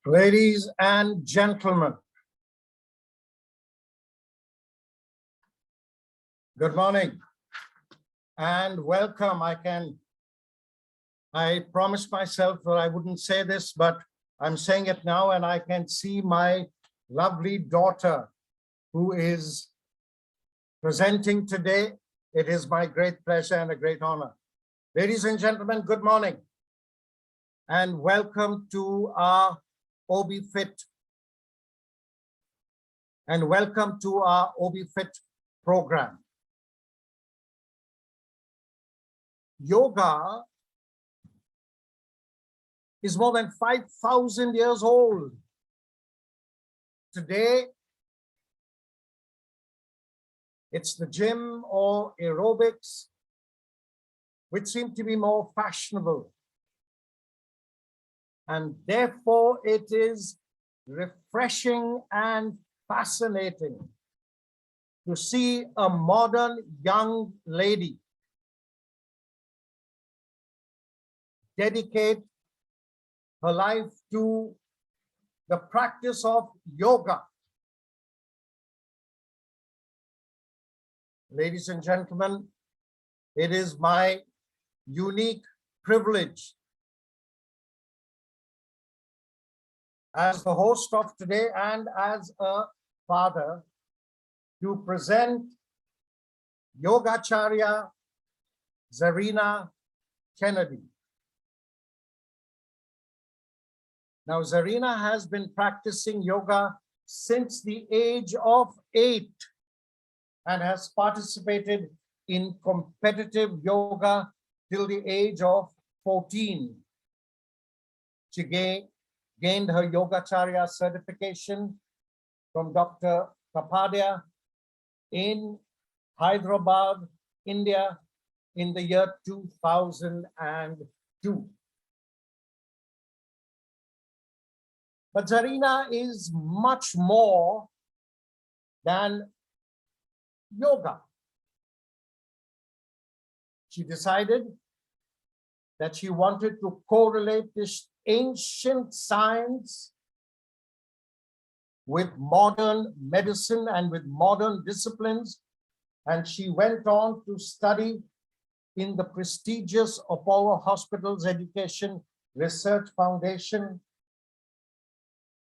Ladies and gentlemen, good morning and welcome. I promised myself that I wouldn't say this, but I'm saying it now, and I can see my lovely daughter who is presenting today. It is my great pleasure and a great honor. Ladies and gentlemen, good morning and welcome to our Obefit and welcome to our Obefit program. Yoga is more than 5,000 years old. Today, it's the gym or aerobics, which seem to be more fashionable. And therefore, it is refreshing and fascinating to see a modern young lady dedicate her life to the practice of yoga. Ladies and gentlemen, it is my unique privilege as the host of today and as a father to present Yogacharya Zarina Kennedy. Now, Zarina has been practicing yoga since the age of 8 and has participated in competitive yoga till the age of 14. She gained her Yogacharya certification from Dr. Kapadia in Hyderabad, India in the year 2002. But Zarina is much more than yoga. She decided that she wanted to correlate this ancient science with modern medicine and with modern disciplines. And she went on to study in the prestigious Apollo Hospitals Education Research Foundation.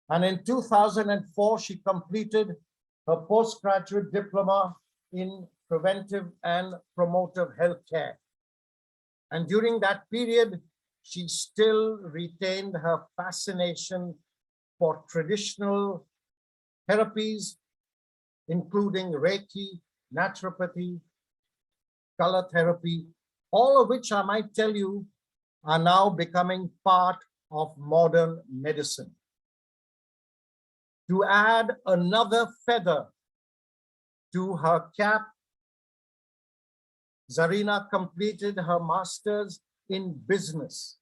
And in 2004, she completed her postgraduate diploma in preventive and promotive healthcare. And during that period, she still retained her fascination for traditional therapies, including Reiki, naturopathy, color therapy, all of which I might tell you are now becoming part of modern medicine. To add another feather to her cap, Zarina completed her master's in business.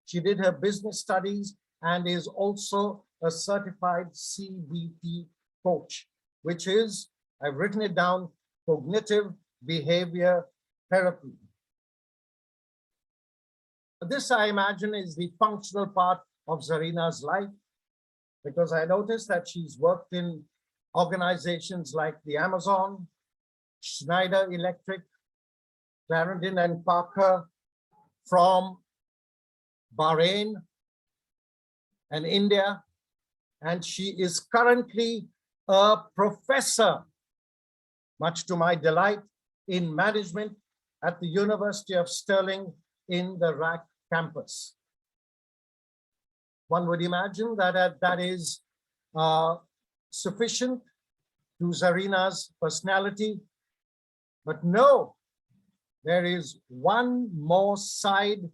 She did her business studies and is also a certified CBT coach, which is, I've written it down, cognitive behavior therapy. This, I imagine, is the functional part of Zarina's life, because I noticed that she's worked in organizations like the Amazon, Schneider Electric, Clarendon and Parker from Bahrain and India. And she is currently a professor, much to my delight, in management at the University of Stirling in the RAC campus. One would imagine that that is sufficient to Zarina's personality, but no, there is one more side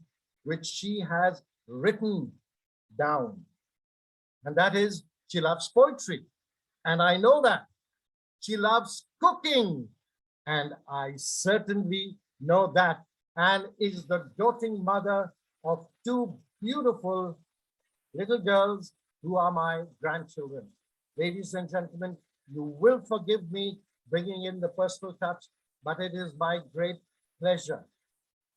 which she has written down, and that is she loves poetry. And I know that she loves cooking, and I certainly know that, and is the doting mother of two beautiful little girls who are my grandchildren. Ladies and gentlemen, you will forgive me bringing in the personal touch, but it is my great pleasure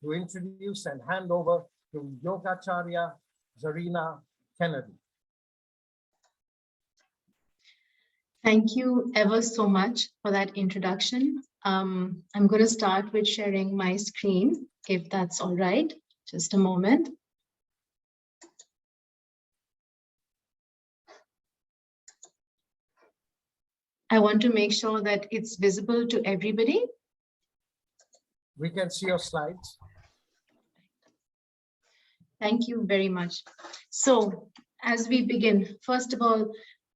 to introduce and hand over to Yogacharya Zarina Kennedy. Thank you ever so much for that introduction. I'm going to start with sharing my screen, if that's all right. Just a moment. I want to make sure that it's visible to everybody. We can see your slides. Thank you very much. So as we begin, first of all,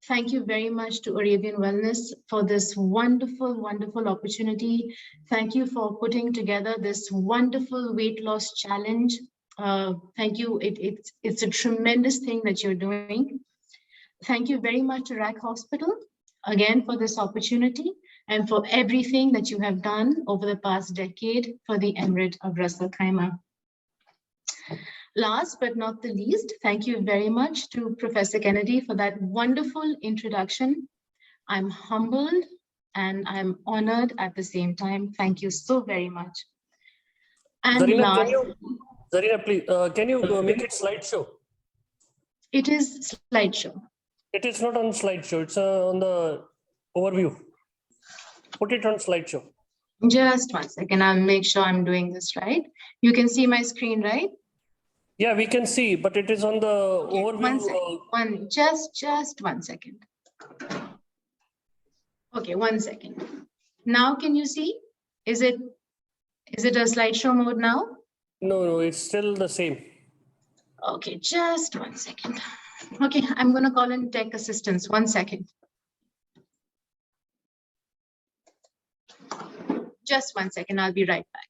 thank you very much to Arabian Wellness for this wonderful, wonderful opportunity. Thank you for putting together this wonderful weight loss challenge. Thank you. It's a tremendous thing that you're doing. Thank you very much to RAC Hospital, again, for this opportunity and for everything that you have done over the past decade for the Emirate of Ras Al Khaimah. Last but not the least, thank you very much to Professor Kennedy for that wonderful introduction. I'm humbled and I'm honored at the same time. Thank you so very much. And Zarina, Zarina, please, can you make it slideshow? It is slideshow. It is not on slideshow. It's on the overview. Put it on slideshow. Just 1 second. I'll make sure I'm doing this right. You can see my screen, right? Yeah, we can see, but it is on the overview. 1 second. Just 1 second. Okay, 1 second. Now can you see? Is it a slideshow mode now? No, it's still the same. Okay, just 1 second. Okay, I'm going to call in tech assistance. 1 second. Just 1 second. I'll be right back.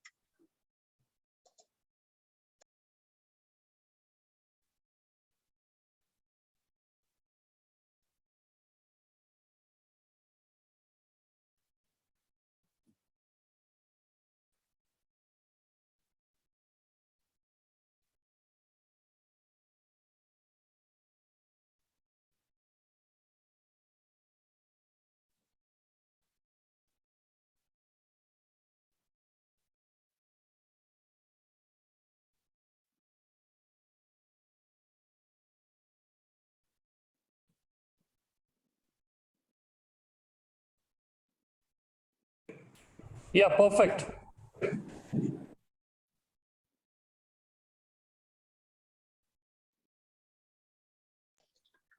Yeah, perfect.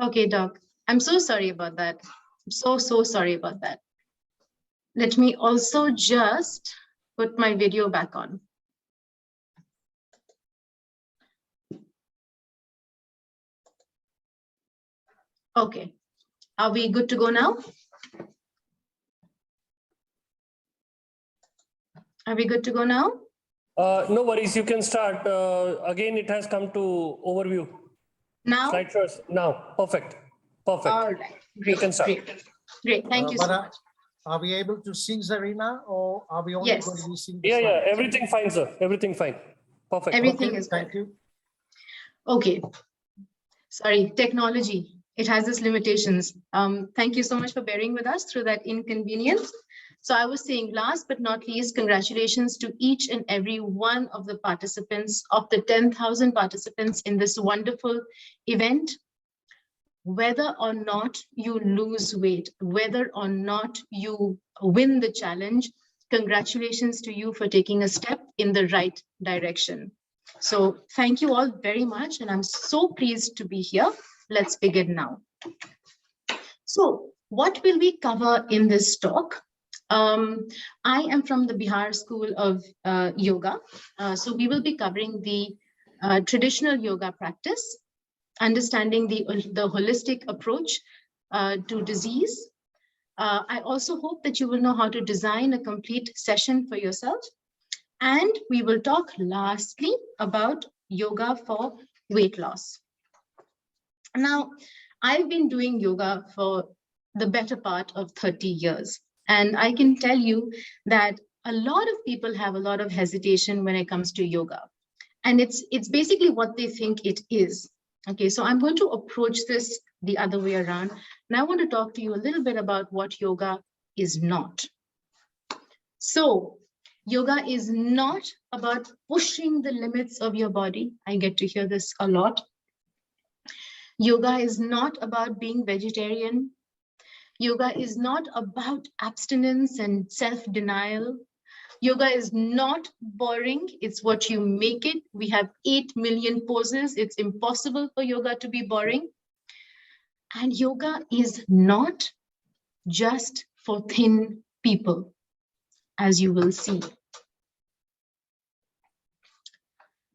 Okay, Doc. I'm so sorry about that. I'm so sorry about that. Let me also just put my video back on. Okay. Are we good to go now? Are we good to go now? No worries, you can start. Again, it has come to overview. Now? Slideshows now. Perfect. Perfect. All right. Great. You can start. Great. Thank you so much. Are we able to see Zarina, or are we only going to be seeing the Yeah, slides? everything fine, sir. Everything fine. Perfect. Everything is thank good. you. Okay. Sorry, technology. It has its limitations. Thank you so much for bearing with us through that inconvenience. So I was saying, last but not least, congratulations to each and every one of the participants, of the 10,000 participants in this wonderful event. Whether or not you lose weight, whether or not you win the challenge, congratulations to you for taking a step in the right direction. So thank you all very much, and I'm so pleased to be here. Let's begin now. So what will we cover in this talk? I am from the Bihar School of Yoga. So we will be covering the traditional yoga practice, understanding the holistic approach to disease. I also hope that you will know how to design a complete session for yourself. And we will talk lastly about yoga for weight loss. Now, I've been doing yoga for the better part of 30 years. And I can tell you that a lot of people have a lot of hesitation when it comes to yoga. And it's basically what they think it is. Okay, so I'm going to approach this the other way around. And I want to talk to you a little bit about what yoga is not. So yoga is not about pushing the limits of your body. I get to hear this a lot. Yoga is not about being vegetarian. Yoga is not about abstinence and self-denial. Yoga is not boring. It's what you make it. We have 8 million poses. It's impossible for yoga to be boring. And yoga is not just for thin people, as you will see.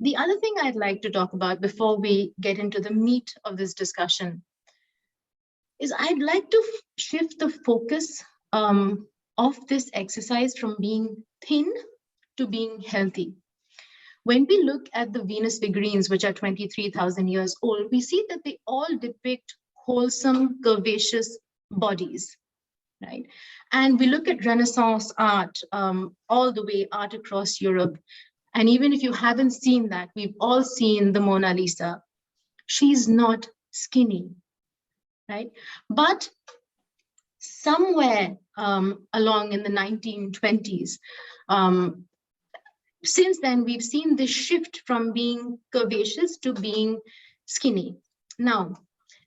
The other thing I'd like to talk about before we get into the meat of this discussion is I'd like to shift the focus of this exercise from being thin to being healthy. When we look at the Venus figurines, which are 23,000 years old, we see that they all depict wholesome, curvaceous bodies, right? And we look at Renaissance art, all the way art across Europe. And even if you haven't seen that, we've all seen the Mona Lisa. She's not skinny, right? But somewhere along in the 1920s, since then, we've seen this shift from being curvaceous to being skinny. Now,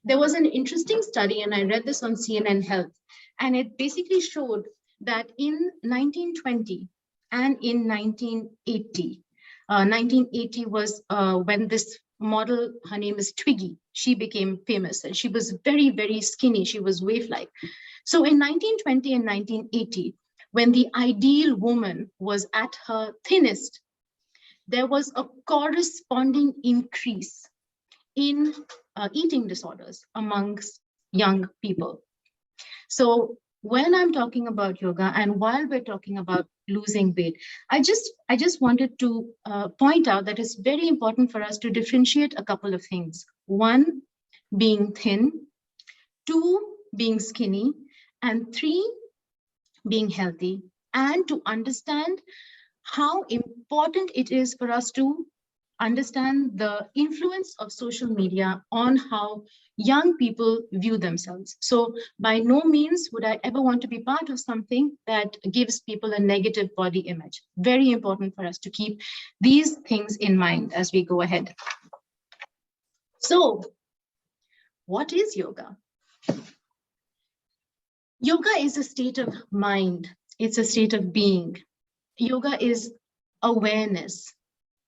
there was an interesting study, and I read this on CNN Health, and it basically showed that in 1920 and in 1980, 1980 was when this model, her name is Twiggy, she became famous, and she was very, very skinny. She was waif-like. So in 1920 and 1980, when the ideal woman was at her thinnest, there was a corresponding increase in eating disorders amongst young people. So when I'm talking about yoga, and while we're talking about losing weight, I just wanted to point out that it's very important for us to differentiate a couple of things. One, being thin, two, being skinny, and three, being healthy, and to understand how important it is for us to understand the influence of social media on how young people view themselves. So by no means would I ever want to be part of something that gives people a negative body image. Very important for us to keep these things in mind as we go ahead. So what is yoga? Yoga is a state of mind. It's a state of being. Yoga is awareness.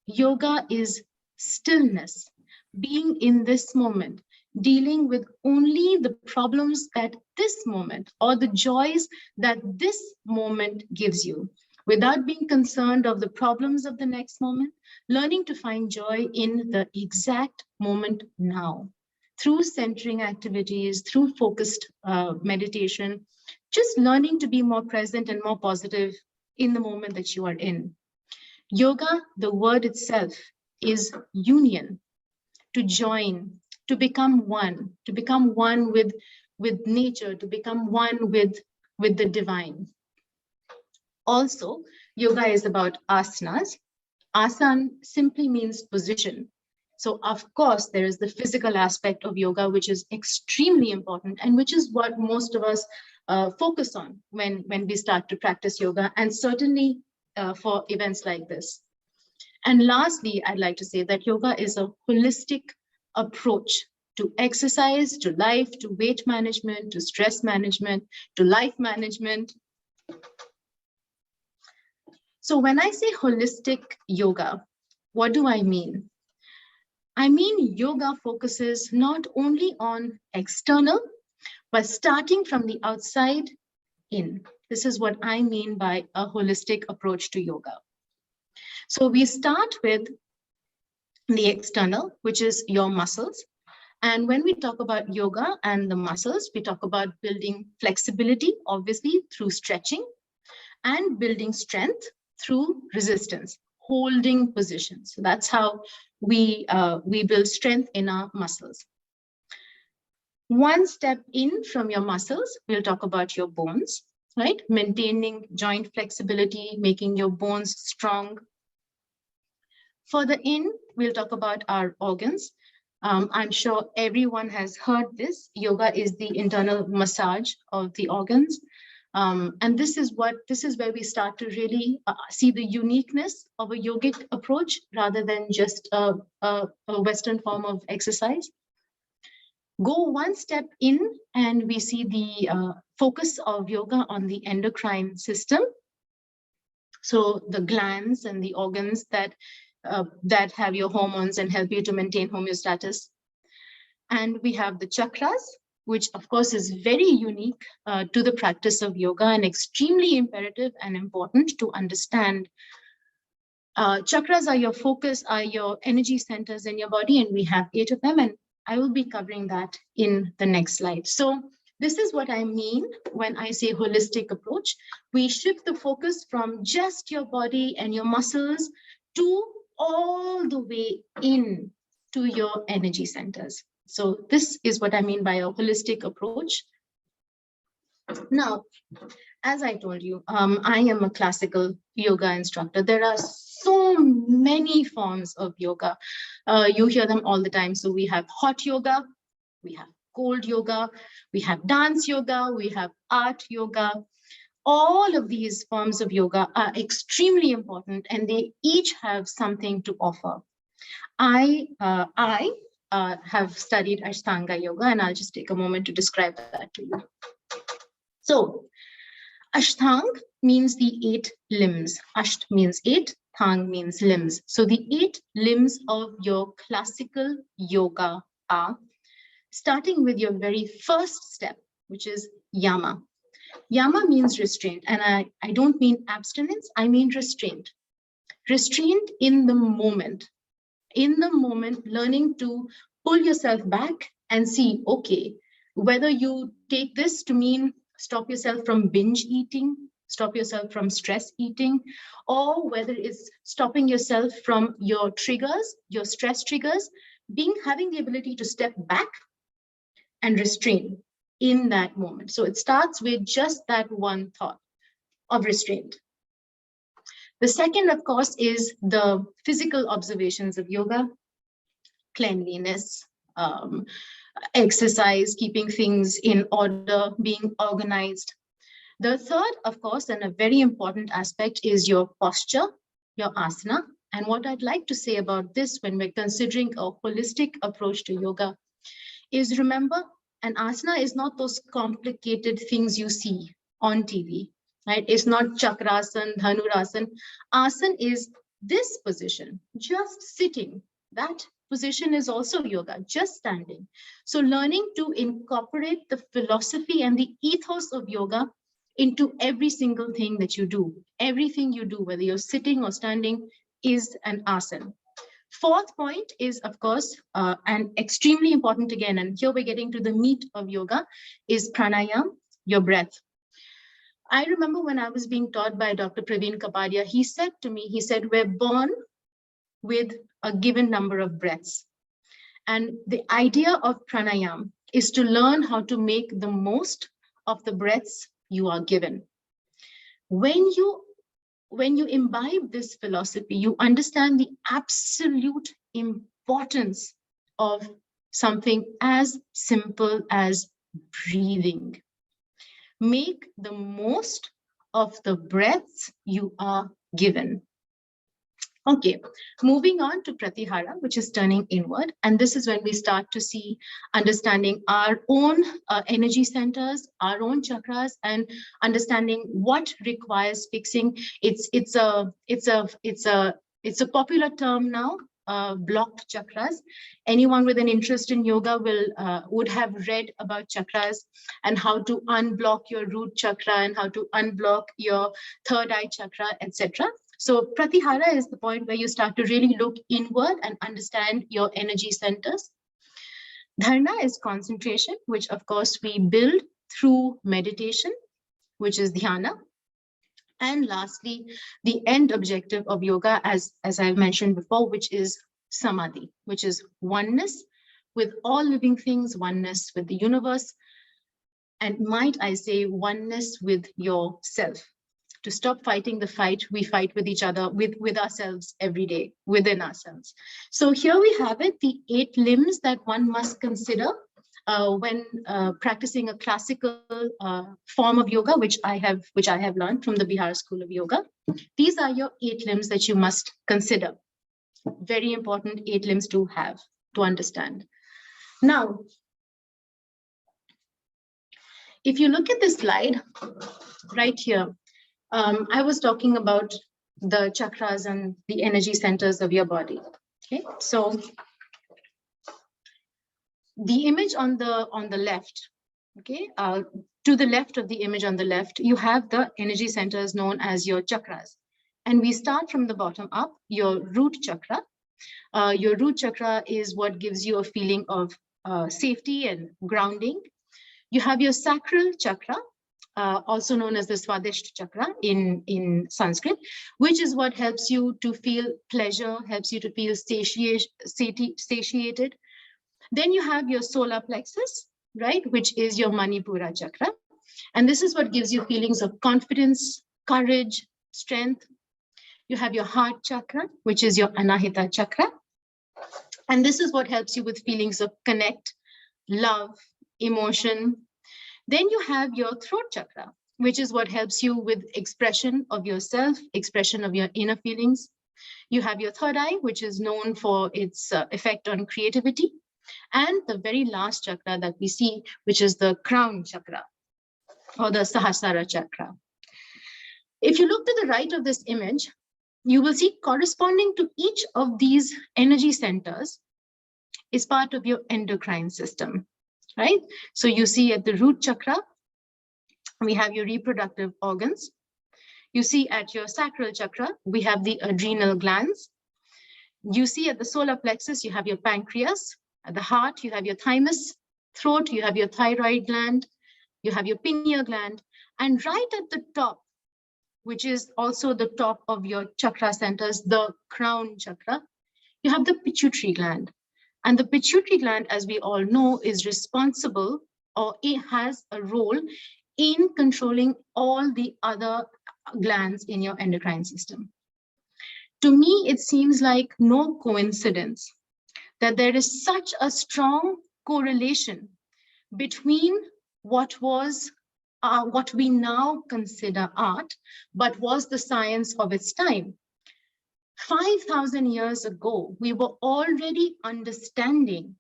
Yoga is stillness, being in this moment, dealing with only the problems that this moment or the joys that this moment gives you, without being concerned of the problems of the next moment, learning to find joy in the exact moment now. Through centering activities, through focused meditation, just learning to be more present and more positive in the moment that you are in. Yoga, the word itself, is union, to join, to become one with nature, to become one with the divine. Also, yoga is about asanas. Asana simply means position. So of course, there is the physical aspect of yoga, which is extremely important and which is what most of us focus on when we start to practice yoga, and certainly for events like this. And lastly, I'd like to say that yoga is a holistic approach to exercise, to life, to weight management, to stress management, to life management. So when I say holistic yoga, what do I mean? I mean, yoga focuses not only on external, but starting from the outside in. This is what I mean by a holistic approach to yoga. So we start with the external, which is your muscles. And when we talk about yoga and the muscles, we talk about building flexibility, obviously through stretching, and building strength through resistance, holding positions. So that's how we build strength in our muscles. One step in from your muscles, we'll talk about your bones, right? Maintaining joint flexibility, making your bones strong. Further in, we'll talk about our organs. I'm sure everyone has heard this. Yoga is the internal massage of the organs. And this is where we start to really see the uniqueness of a yogic approach rather than just a Western form of exercise. Go one step in and we see the focus of yoga on the endocrine system. So the glands and the organs that have your hormones and help you to maintain homeostasis. And we have the chakras, which of course is very unique to the practice of yoga and extremely imperative and important to understand. Chakras are your focus, are your energy centers in your body, and we have 8 of them. And I will be covering that in the next slide. So this is what I mean when I say holistic approach. We shift the focus from just your body and your muscles to all the way in to your energy centers. So this is what I mean by a holistic approach. Now, as I told you, I am a classical yoga instructor. There are so many forms of yoga. You hear them all the time. So we have hot yoga, we have cold yoga, we have dance yoga, we have art yoga. All of these forms of yoga are extremely important and they each have something to offer. I have studied Ashtanga yoga and I'll just take a moment to describe that to you. So Ashtang means the 8 limbs. Asht means 8, Thang means limbs. So the 8 limbs of your classical yoga are, starting with your very first step, which is yama. Yama means restraint, and I don't mean abstinence, I mean restraint. Restraint in the moment. In the moment, learning to pull yourself back and see, okay, whether you take this to mean stop yourself from binge eating, stop yourself from stress eating, or whether it's stopping yourself from your triggers, your stress triggers, having the ability to step back and restrain in that moment. So it starts with just that one thought of restraint. The second, of course, is the physical observations of yoga, cleanliness, exercise, keeping things in order, being organized. The third, of course, and a very important aspect is your posture, your asana. And what I'd like to say about this when we're considering a holistic approach to yoga is, remember, an asana is not those complicated things you see on TV, right? It's not chakrasan, dhanurasan. Asan is this position, just sitting. That position is also yoga, just standing. So learning to incorporate the philosophy and the ethos of yoga into every single thing that you do. Everything you do, whether you're sitting or standing, is an asana. Fourth point is, of course, and extremely important again, and here we're getting to the meat of yoga, is pranayama, your breath. I remember when I was being taught by Dr. Praveen Kapadia, he said to me, he said, we're born with a given number of breaths. And the idea of pranayama is to learn how to make the most of the breaths you are given. When you imbibe this philosophy, you understand the absolute importance of something as simple as breathing. Make the most of the breaths you are given. Okay, moving on to Pratyahara, which is turning inward. And this is when we start to see understanding our own energy centers, our own chakras, and understanding what requires fixing. It's a popular term now, blocked chakras. Anyone with an interest in yoga would have read about chakras and how to unblock your root chakra and how to unblock your third eye chakra, etc. So Pratyahara is the point where you start to really look inward and understand your energy centers. Dharana is concentration, which of course we build through meditation, which is dhyana. And lastly, the end objective of yoga, as I've mentioned before, which is samadhi, which is oneness with all living things, oneness with the universe, and might I say, oneness with yourself. To stop fighting the fight we fight with each other, with ourselves every day, within ourselves. So here we have it, the 8 limbs that one must consider when practicing a classical form of yoga, which I have learned from the Bihar School of Yoga. These are your 8 limbs that you must consider. Very important 8 limbs to have, to understand. Now, if you look at this slide right here, I was talking about the chakras and the energy centers of your body. Okay, so the image on the left, okay, to the left of the image on the left, you have the energy centers known as your chakras. And we start from the bottom up, your root chakra. Your root chakra is what gives you a feeling of safety and grounding. You have your sacral chakra, also known as the Swadhisth chakra in Sanskrit, which is what helps you to feel pleasure, helps you to feel satiated. Then you have your solar plexus, right, which is your Manipura chakra. And this is what gives you feelings of confidence, courage, strength. You have your heart chakra, which is your Anahita chakra. And this is what helps you with feelings of connect, love, emotion. Then you have your throat chakra, which is what helps you with expression of yourself, expression of your inner feelings. You have your third eye, which is known for its effect on creativity. And the very last chakra that we see, which is the crown chakra or the Sahasrara chakra. If you look to the right of this image, you will see corresponding to each of these energy centers is part of your endocrine system, right? So you see at the root chakra, we have your reproductive organs. You see at your sacral chakra, we have the adrenal glands. You see at the solar plexus, you have your pancreas. At the heart, you have your thymus. Throat, you have your thyroid gland. You have your pineal gland. And right at the top, which is also the top of your chakra centers, the crown chakra, you have the pituitary gland. And the pituitary gland, as we all know, is responsible, or it has a role in controlling all the other glands in your endocrine system. To me, it seems like no coincidence that there is such a strong correlation between what we now consider art, but was the science of its time. 5,000 years ago, we were already understanding,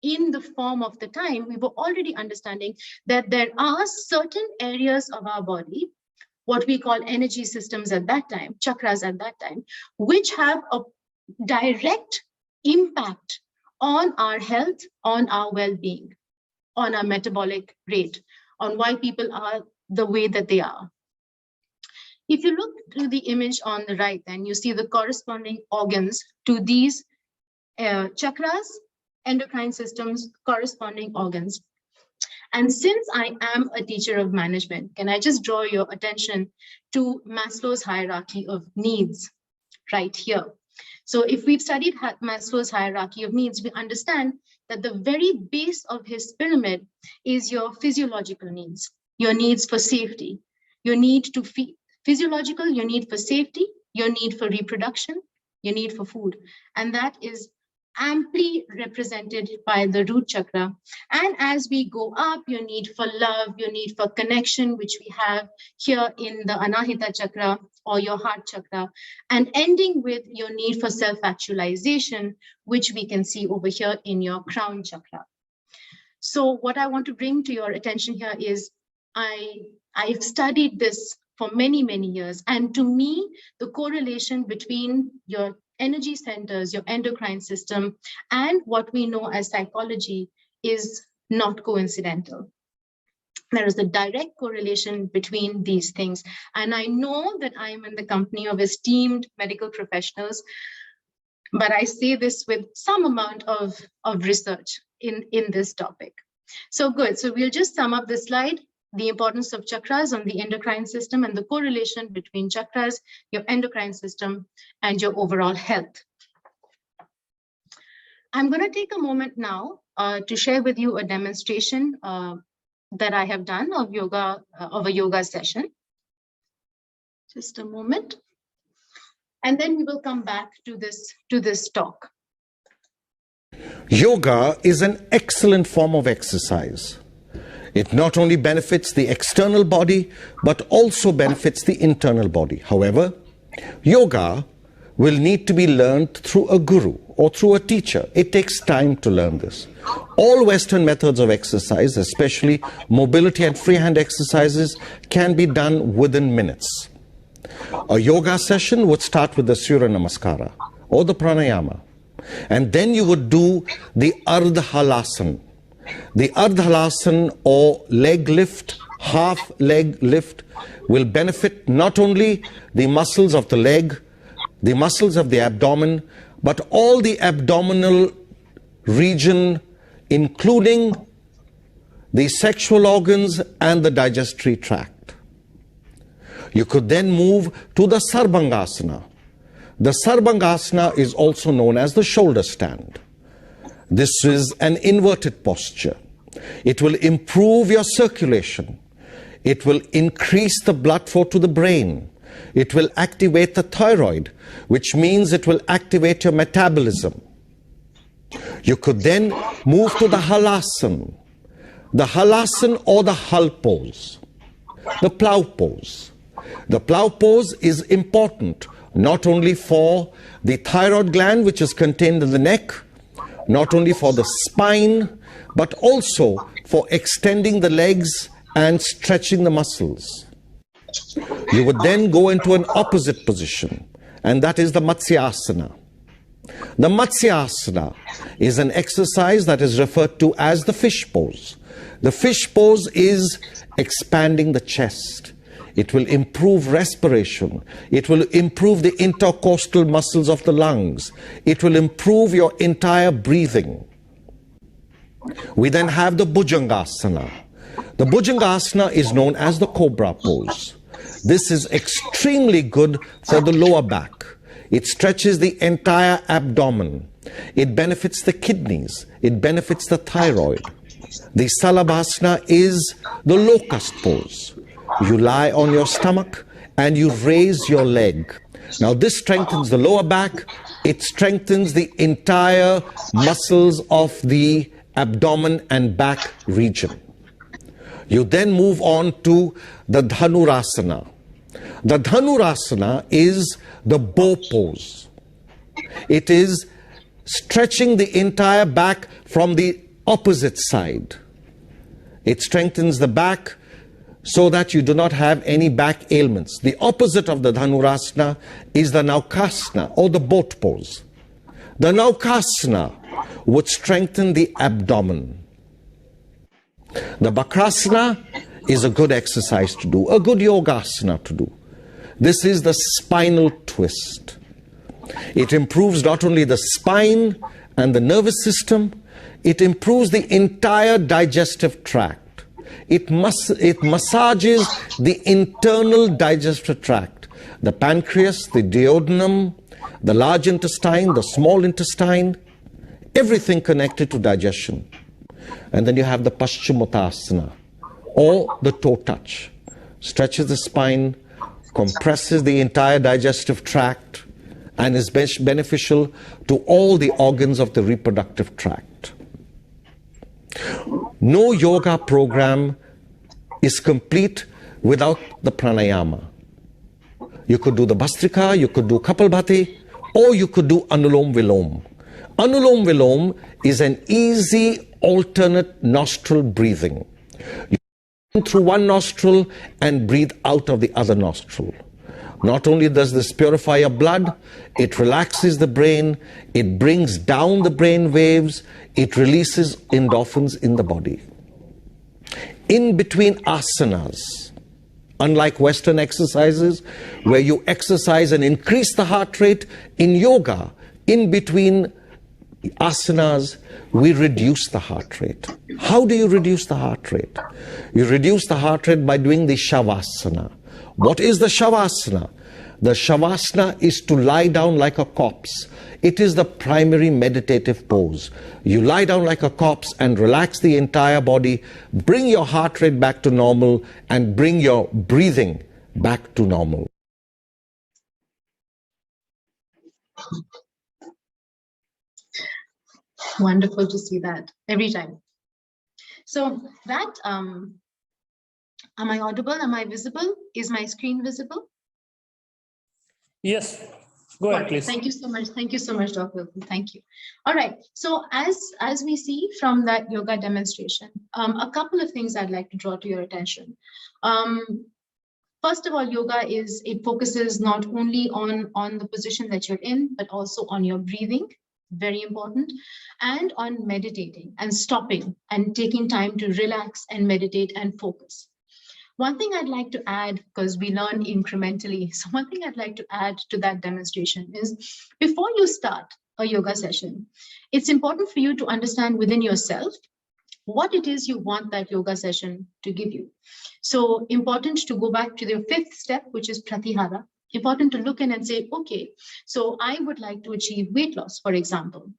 in the form of the time, we were already understanding that there are certain areas of our body, what we call energy systems at that time, chakras at that time, which have a direct impact on our health, on our well-being, on our metabolic rate, on why people are the way that they are. If you look to the image on the right, then you see the corresponding organs to these chakras, endocrine systems, corresponding organs. And since I am a teacher of management, can I just draw your attention to Maslow's hierarchy of needs right here? So if we've studied Maslow's hierarchy of needs, we understand that the very base of his pyramid is your physiological needs, your needs for safety, your need to physiological, your need for safety, your need for reproduction, your need for food. And that is amply represented by the root chakra. And as we go up, your need for love, your need for connection, which we have here in the Anahita chakra or your heart chakra, and ending with your need for self-actualization, which we can see over here in your crown chakra. So what I want to bring to your attention here is I've studied this for many, many years. And to me, the correlation between your energy centers, your endocrine system, and what we know as psychology is not coincidental. There is a direct correlation between these things. And I know that I am in the company of esteemed medical professionals, but I say this with some amount of research in this topic. So good. So we'll just sum up this slide. the importance of chakras on the endocrine system and the correlation between chakras, your endocrine system, and your overall health. I'm going to take a moment now to share with you a demonstration that I have done of yoga, of a yoga session. Just a moment. And then we will come back to this talk. Yoga is an excellent form of exercise. It not only benefits the external body, but also benefits the internal body. However, yoga will need to be learned through a guru or through a teacher. It takes time to learn this. All Western methods of exercise, especially mobility and freehand exercises, can be done within minutes. A yoga session would start with the Surya Namaskara or the pranayama. And then you would do the Ardha Halasana. The Ardha Halasana or leg lift, half leg lift, will benefit not only the muscles of the leg, the muscles of the abdomen, but all the abdominal region, including the sexual organs and the digestive tract. You could then move to the Sarbangasana. The Sarbangasana is also known as the shoulder stand. This is an inverted posture. It will improve your circulation. It will increase the blood flow to the brain. It will activate the thyroid, which means it will activate your metabolism. You could then move to the Halasana. The Halasana or the Hal pose, the plow pose. The plow pose is important not only for the thyroid gland, which is contained in the neck, not only for the spine, but also for extending the legs and stretching the muscles. You would then go into an opposite position, and that is the Matsyasana. The Matsyasana is an exercise that is referred to as the fish pose. The fish pose is expanding the chest. It will improve respiration. It will improve the intercostal muscles of the lungs. It will improve your entire breathing. We then have the Bhujangasana. The Bhujangasana is known as the cobra pose. This is extremely good for the lower back. It stretches the entire abdomen. It benefits the kidneys. It benefits the thyroid. The Salabhasana is the locust pose. You lie on your stomach and you raise your leg. Now this strengthens the lower back. It strengthens the entire muscles of the abdomen and back region. You then move on to the Dhanurasana. The Dhanurasana is the bow pose. It is stretching the entire back from the opposite side. It strengthens the back so that you do not have any back ailments. The opposite of the Dhanurasana is the Naukasana or the boat pose. The Naukasana would strengthen the abdomen. The Bakrasana is a good exercise to do, a good yogasana to do. This is the spinal twist. It improves not only the spine and the nervous system, it improves the entire digestive tract. It massages the internal digestive tract, the pancreas, the duodenum, the large intestine, the small intestine, everything connected to digestion. And then you have the Paschimottanasana or the toe touch. Stretches the spine, compresses the entire digestive tract, and is beneficial to all the organs of the reproductive tract. No yoga program is complete without the pranayama. You could do the Bhastrika, you could do Kapalbhati, or you could do Anulom Vilom. Anulom Vilom is an easy alternate nostril breathing. You breathe through one nostril and breathe out of the other nostril. Not only does this purify your blood, it relaxes the brain, it brings down the brain waves, it releases endorphins in the body. In between asanas, unlike Western exercises where you exercise and increase the heart rate, in yoga, in between asanas, we reduce the heart rate. How do you reduce the heart rate? You reduce the heart rate by doing the Shavasana. What is the Shavasana? The Shavasana is to lie down like a corpse. It is the primary meditative pose. You lie down like a corpse and relax the entire body, bring your heart rate back to normal, and bring your breathing back to normal. Wonderful to see that every time. So that, am I audible? Am I visible? Is my screen visible? Yes, go ahead, Got it. please. Thank you so much. Thank you so much, Dr. Wilson. Thank you. All right. So as we see from that yoga demonstration, a couple of things I'd like to draw to your attention. First of all, it focuses not only on the position that you're in, but also on your breathing, very important, and on meditating and stopping and taking time to relax and meditate and focus. One thing I'd like to add, because we learn incrementally, so one thing I'd like to add to that demonstration is before you start a yoga session, it's important for you to understand within yourself what it is you want that yoga session to give you. So important to go back to the fifth step, which is pratihara. Important to look in and say, okay, so I would like to achieve weight loss, for example.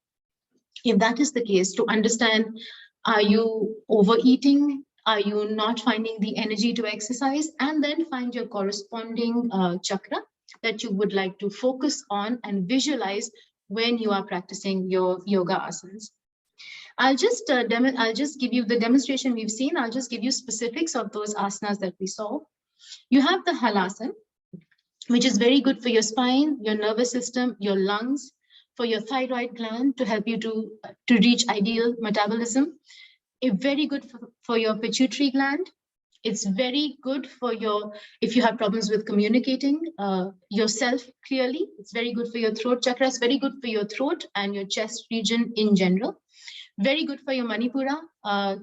If that is the case, to understand, are you overeating? Are you not finding the energy to exercise? And then find your corresponding chakra that you would like to focus on and visualize when you are practicing your yoga asanas. I'll just give you the demonstration we've seen. I'll just give you specifics of those asanas that we saw. You have the halasana, which is very good for your spine, your nervous system, your lungs, for your thyroid gland to help you to reach ideal metabolism. It's very good for your pituitary gland. It's very good for if you have problems with communicating yourself clearly. It's very good for your throat chakra. It's very good for your throat and your chest region in general. Very good for your Manipura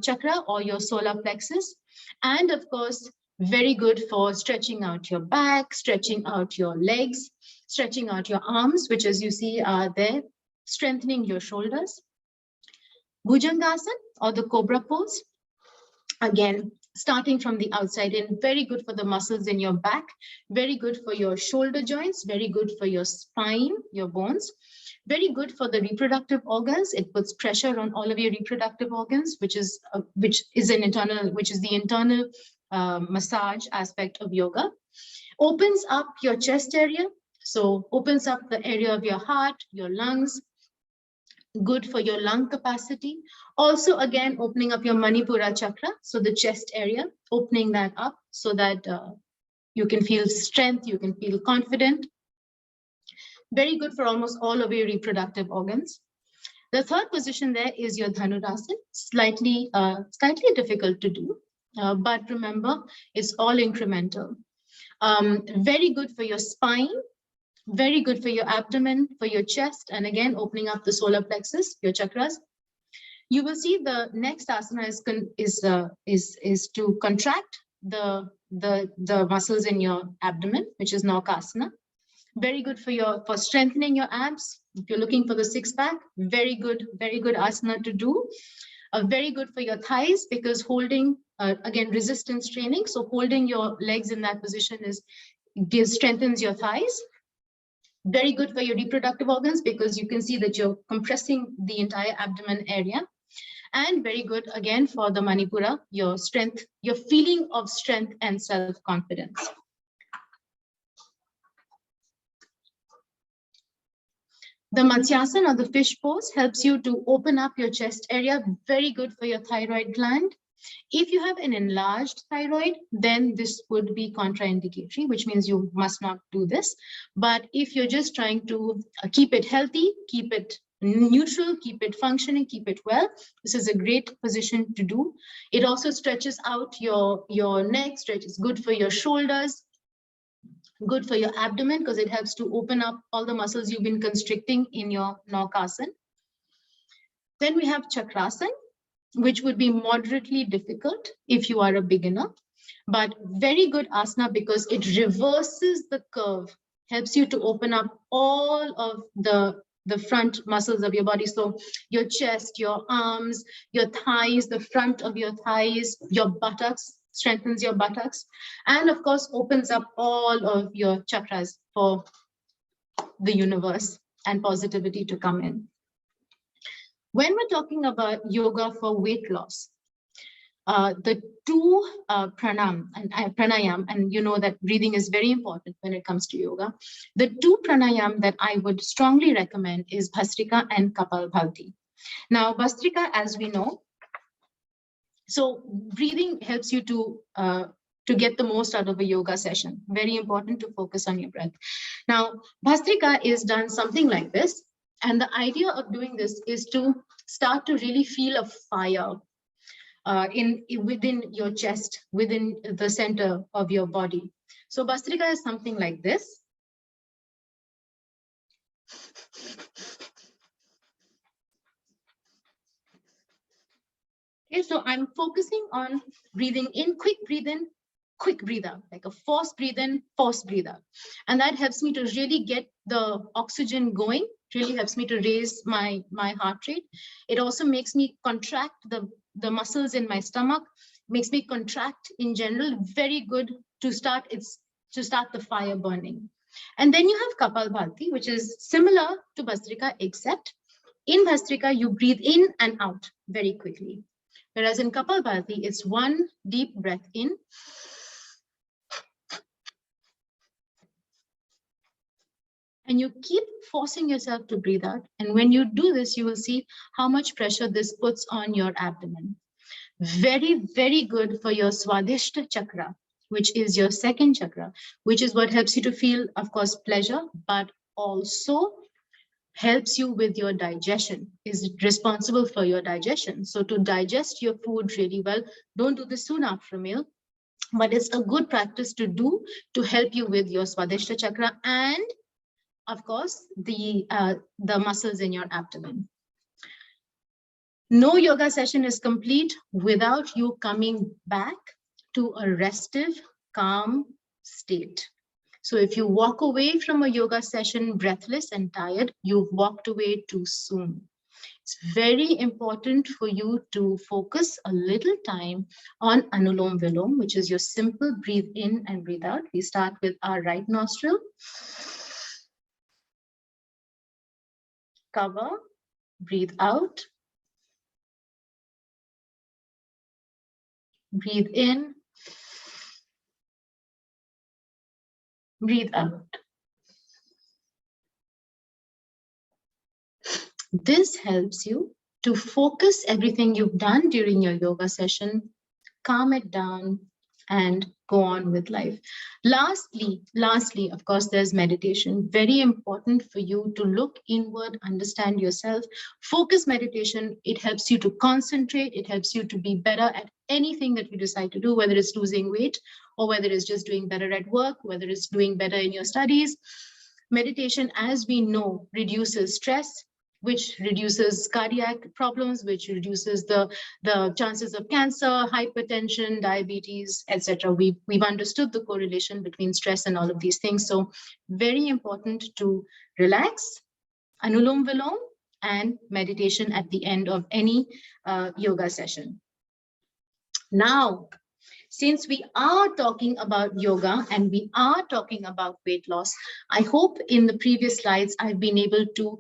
chakra or your solar plexus. And of course, very good for stretching out your back, stretching out your legs, stretching out your arms, which as you see are there, strengthening your shoulders. Bhujangasana or the cobra pose, again, starting from the outside in, very good for the muscles in your back, very good for your shoulder joints, very good for your spine, your bones, very good for the reproductive organs. It puts pressure on all of your reproductive organs, which is the internal massage aspect of yoga. Opens up your chest area, so opens up the area of your heart, your lungs, good for your lung capacity. Also, again, opening up your Manipura chakra, so the chest area, opening that up so that you can feel strength, you can feel confident. Very good for almost all of your reproductive organs. The third position there is your Dhanurasana, slightly difficult to do, but remember, it's all incremental. Very good for your spine, very good for your abdomen, for your chest, and again, opening up the solar plexus, your chakras. You will see the next asana is to contract the muscles in your abdomen, which is Naukasana. Very good for strengthening your abs. If you're looking for the six-pack, very good asana to do. Very good for your thighs, because holding, again, resistance training. So holding your legs in that position strengthens your thighs. Very good for your reproductive organs, because you can see that you're compressing the entire abdomen area. And very good, again, for the Manipura, your strength, your feeling of strength and self-confidence. The Matsyasana or the fish pose helps you to open up your chest area, very good for your thyroid gland. If you have an enlarged thyroid, then this would be contraindicatory, which means you must not do this. But if you're just trying to keep it healthy, keep it neutral, keep it functioning, keep it well, this is a great position to do. It also stretches out your neck, it's good for your shoulders, good for your abdomen, because it helps to open up all the muscles you've been constricting in your Naukasana. Then we have Chakrasana, which would be moderately difficult if you are a beginner, but very good asana because it reverses the curve, helps you to open up all of the the front muscles of your body. So your chest, your arms, your thighs, the front of your thighs, your buttocks, strengthens your buttocks, and of course opens up all of your chakras for the universe and positivity to come in. When we're talking about yoga for weight loss, the two pranayam, and you know that breathing is very important when it comes to yoga. The two pranayam that I would strongly recommend is Bhastrika and Kapalbhati. Now, Bhastrika, as we know, so breathing helps you to get the most out of a yoga session. Very important to focus on your breath. Now, Bhastrika is done something like this. And the idea of doing this is to start to really feel a fire within your chest, within the center of your body. So Bhastrika is something like this. Okay, so I'm focusing on breathing in, quick breathe in, quick breathe out, like a forced breathe in, forced breathe out. And that helps me to really get the oxygen going, really helps me to raise my heart rate. It also makes me contract the muscles in my stomach, makes me contract in general, very good to start the fire burning. And then you have Kapalbhati, which is similar to Bhastrika, except in Bhastrika, you breathe in and out very quickly. Whereas in Kapalbhati, it's one deep breath in. And you keep forcing yourself to breathe out. And when you do this, you will see how much pressure this puts on your abdomen. Very, very good for your Swadhisthha chakra, which is your second chakra, which is what helps you to feel, of course, pleasure, but also helps you with your digestion, is responsible for your digestion. So to digest your food really well, don't do this soon after a meal, but it's a good practice to do to help you with your Swadhisthha chakra and, of course, the muscles in your abdomen. No yoga session is complete without you coming back to a restive, calm state. So if you walk away from a yoga session breathless and tired, you've walked away too soon. It's very important for you to focus a little time on Anulom Vilom, which is your simple breathe in and breathe out. We start with our right nostril. Cover, breathe out. Breathe in, breathe out. This helps you to focus everything you've done during your yoga session, calm it down, and go on with life. Lastly, of course, there's meditation. Very important for you to look inward, understand yourself. Focus meditation. It helps you to concentrate. It helps you to be better at anything that you decide to do, whether it's losing weight or whether it's just doing better at work, whether it's doing better in your studies. Meditation, as we know, reduces stress, which reduces cardiac problems, which reduces the chances of cancer, hypertension, diabetes, etc. We've understood the correlation between stress and all of these things. So very important to relax, Anulom Vilom, and meditation at the end of any yoga session. Now, since we are talking about yoga and we are talking about weight loss, I hope in the previous slides I've been able to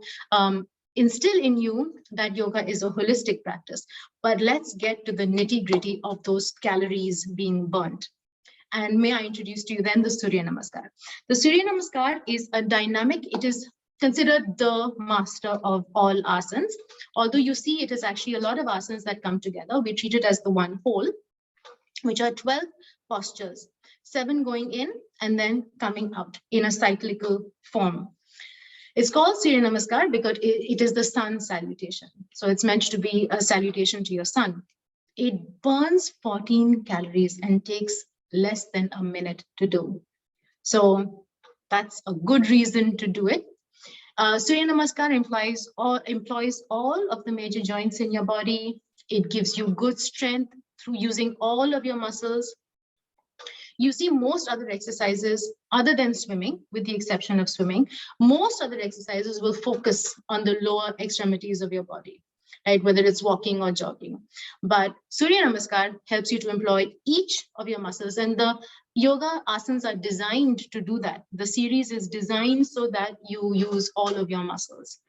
instill in you that yoga is a holistic practice. But let's get to the nitty-gritty of those calories being burnt. And may I introduce to you then the Surya Namaskar. The Surya Namaskar is a dynamic, it is considered the master of all asanas. Although you see it is actually a lot of asanas that come together. We treat it as the one whole, which are 12 postures, 7 going in and then coming out in a cyclical form. It's called Surya Namaskar because it is the sun salutation. So it's meant to be a salutation to your sun. It burns 14 calories and takes less than a minute to do. So that's a good reason to do it. Surya Namaskar employs all of the major joints in your body. It gives you good strength through using all of your muscles. You see most other exercises other than swimming, with the exception of swimming, most other exercises will focus on the lower extremities of your body, right? Whether it's walking or jogging. But Surya Namaskar helps you to employ each of your muscles, and the yoga asanas are designed to do that. The series is designed so that you use all of your muscles.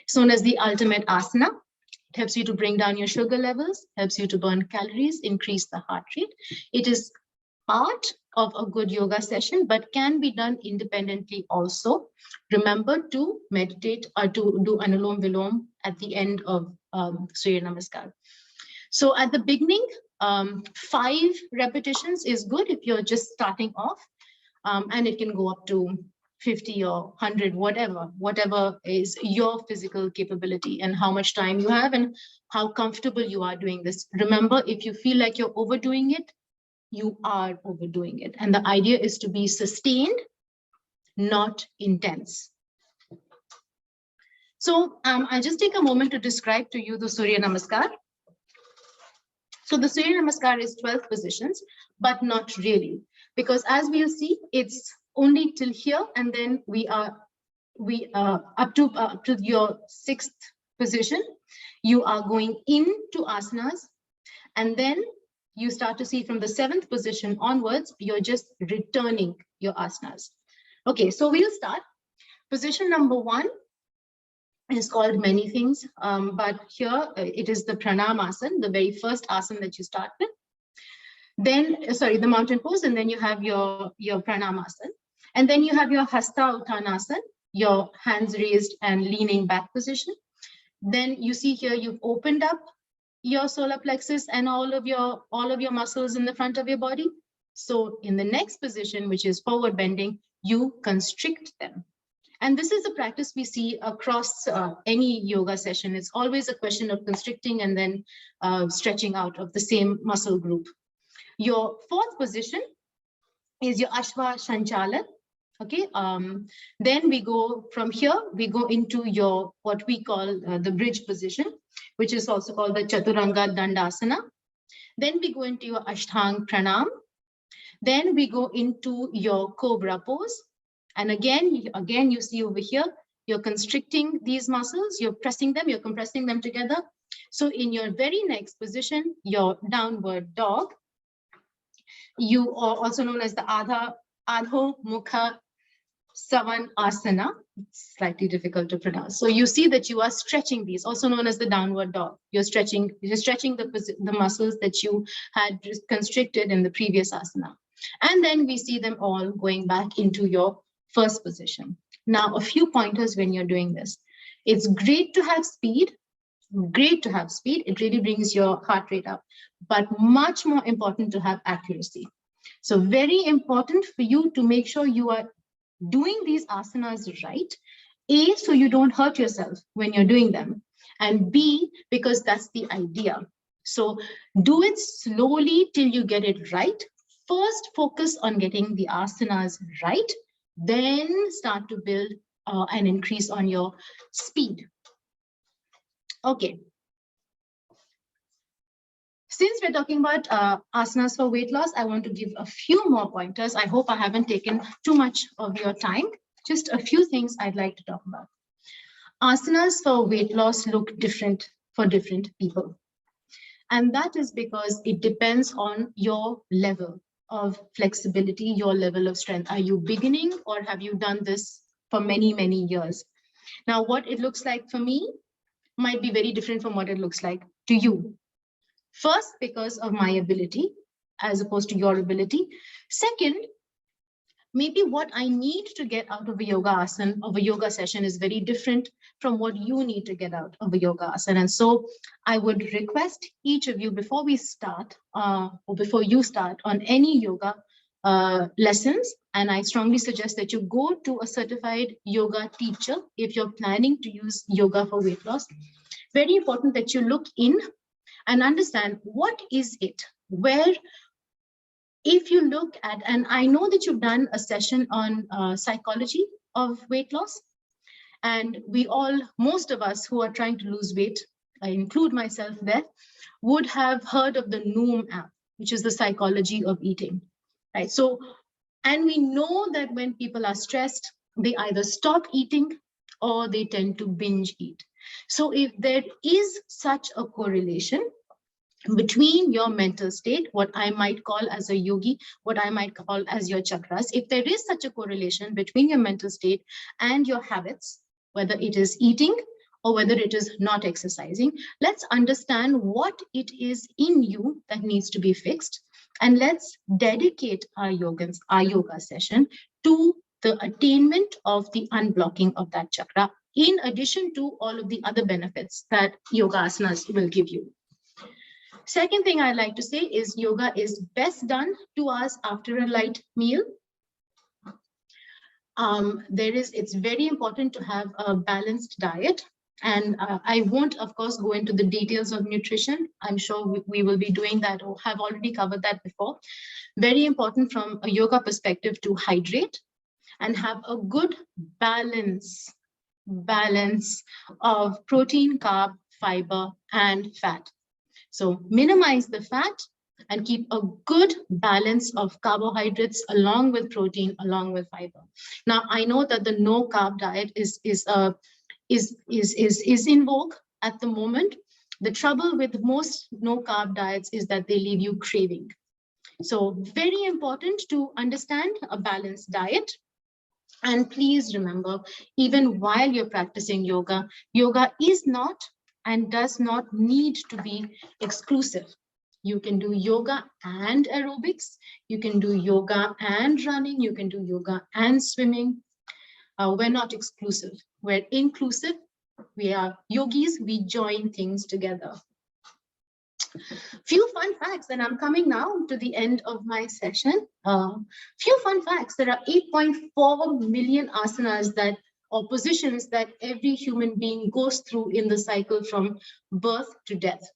It's known as the ultimate asana. It helps you to bring down your sugar levels, helps you to burn calories, increase the heart rate. It is part of a good yoga session, but can be done independently also. Remember to meditate or to do Anulom Vilom at the end of Surya Namaskar. So at the beginning, 5 repetitions is good if you're just starting off, and it can go up to 50 or 100, whatever is your physical capability and how much time you have and how comfortable you are doing this. Remember, if you feel like you're overdoing it, you are overdoing it. And the idea is to be sustained, not intense. So I'll just take a moment to describe to you the Surya Namaskar. So the Surya Namaskar is 12 positions, but not really, because as we'll see, it's only till here, and then we are up to your 6th position. You are going into asanas, and then you start to see from the 7th position onwards, you're just returning your asanas. Okay, so we'll start. Position number 1 is called many things, but here it is the pranam asana, the very first asana that you start with. Then, sorry, the mountain pose, and then you have your pranam asana. And then you have your hasta uttanasana, your hands raised and leaning back position. Then you see here you've opened up your solar plexus and all of your muscles in the front of your body. So in the next position, which is forward bending, you constrict them. And this is a practice we see across any yoga session. It's always a question of constricting and then stretching out of the same muscle group. Your 4th position is your Ashva Shanchala. Okay, then we go from here, we go into your what we call the bridge position, which is also called the Chaturanga Dandasana. Then we go into your Ashtang Pranam. Then we go into your Cobra pose. And again, you see over here, you're constricting these muscles, you're pressing them, you're compressing them together. So in your very next position, your downward dog, you are also known as the Adho Mukha Savan Asana. It's slightly difficult to pronounce. So you see that you are stretching these, also known as the downward dog. You're stretching the muscles that you had constricted in the previous asana. And then we see them all going back into your first position. Now, a few pointers when you're doing this. It's great to have speed. Great to have speed. It really brings your heart rate up, but much more important to have accuracy. So very important for you to make sure you are doing these asanas right. A, so you don't hurt yourself when you're doing them. And B, because that's the idea. So do it slowly till you get it right. First, focus on getting the asanas right. Then start to build an increase on your speed. Okay. Since we're talking about asanas for weight loss, I want to give a few more pointers. I hope I haven't taken too much of your time. Just a few things I'd like to talk about. Asanas for weight loss look different for different people. And that is because it depends on your level of flexibility, your level of strength. Are you beginning or have you done this for many, many years? Now, what it looks like for me might be very different from what it looks like to you. First, because of my ability as opposed to your ability. Second, maybe what I need to get out of a yoga asana, of a yoga session is very different from what you need to get out of a yoga asana. And so I would request each of you before we start or before you start on any yoga lessons, and I strongly suggest that you go to a certified yoga teacher if you're planning to use yoga for weight loss. Very important that you look in and understand what is it, where, if you look at, and I know that you've done a session on psychology of weight loss, and we all, most of us who are trying to lose weight, I include myself there, would have heard of the Noom app, which is the psychology of eating. right? So, and we know that when people are stressed, they either stop eating or they tend to binge eat. So if there is such a correlation between your mental state, what I might call as a yogi, what I might call as your chakras, if there is such a correlation between your mental state and your habits, whether it is eating or whether it is not exercising, let's understand what it is in you that needs to be fixed. And let's dedicate our yoga session to the attainment of the unblocking of that chakra, in addition to all of the other benefits that yoga asanas will give you. Second thing I'd like to say is yoga is best done 2 hours after a light meal. It's very important to have a balanced diet. And I won't, of course, go into the details of nutrition. I'm sure we will be doing that or have already covered that before. Very important from a yoga perspective to hydrate and have a good balance of protein, carb, fiber, and fat. So minimize the fat and keep a good balance of carbohydrates along with protein, along with fiber. Now, I know that the no carb diet is in vogue at the moment. The trouble with most no carb diets is that they leave you craving. So very important to understand a balanced diet. And please remember, even while you're practicing yoga, yoga is not and does not need to be exclusive. You can do yoga and aerobics. You can do yoga and running. You can do yoga and swimming. We're not exclusive. We're inclusive. We are yogis. We join things together. Few fun facts, and I'm coming now to the end of my session. Few fun facts. There are 8.4 million asanas or positions that every human being goes through in the cycle from birth to death.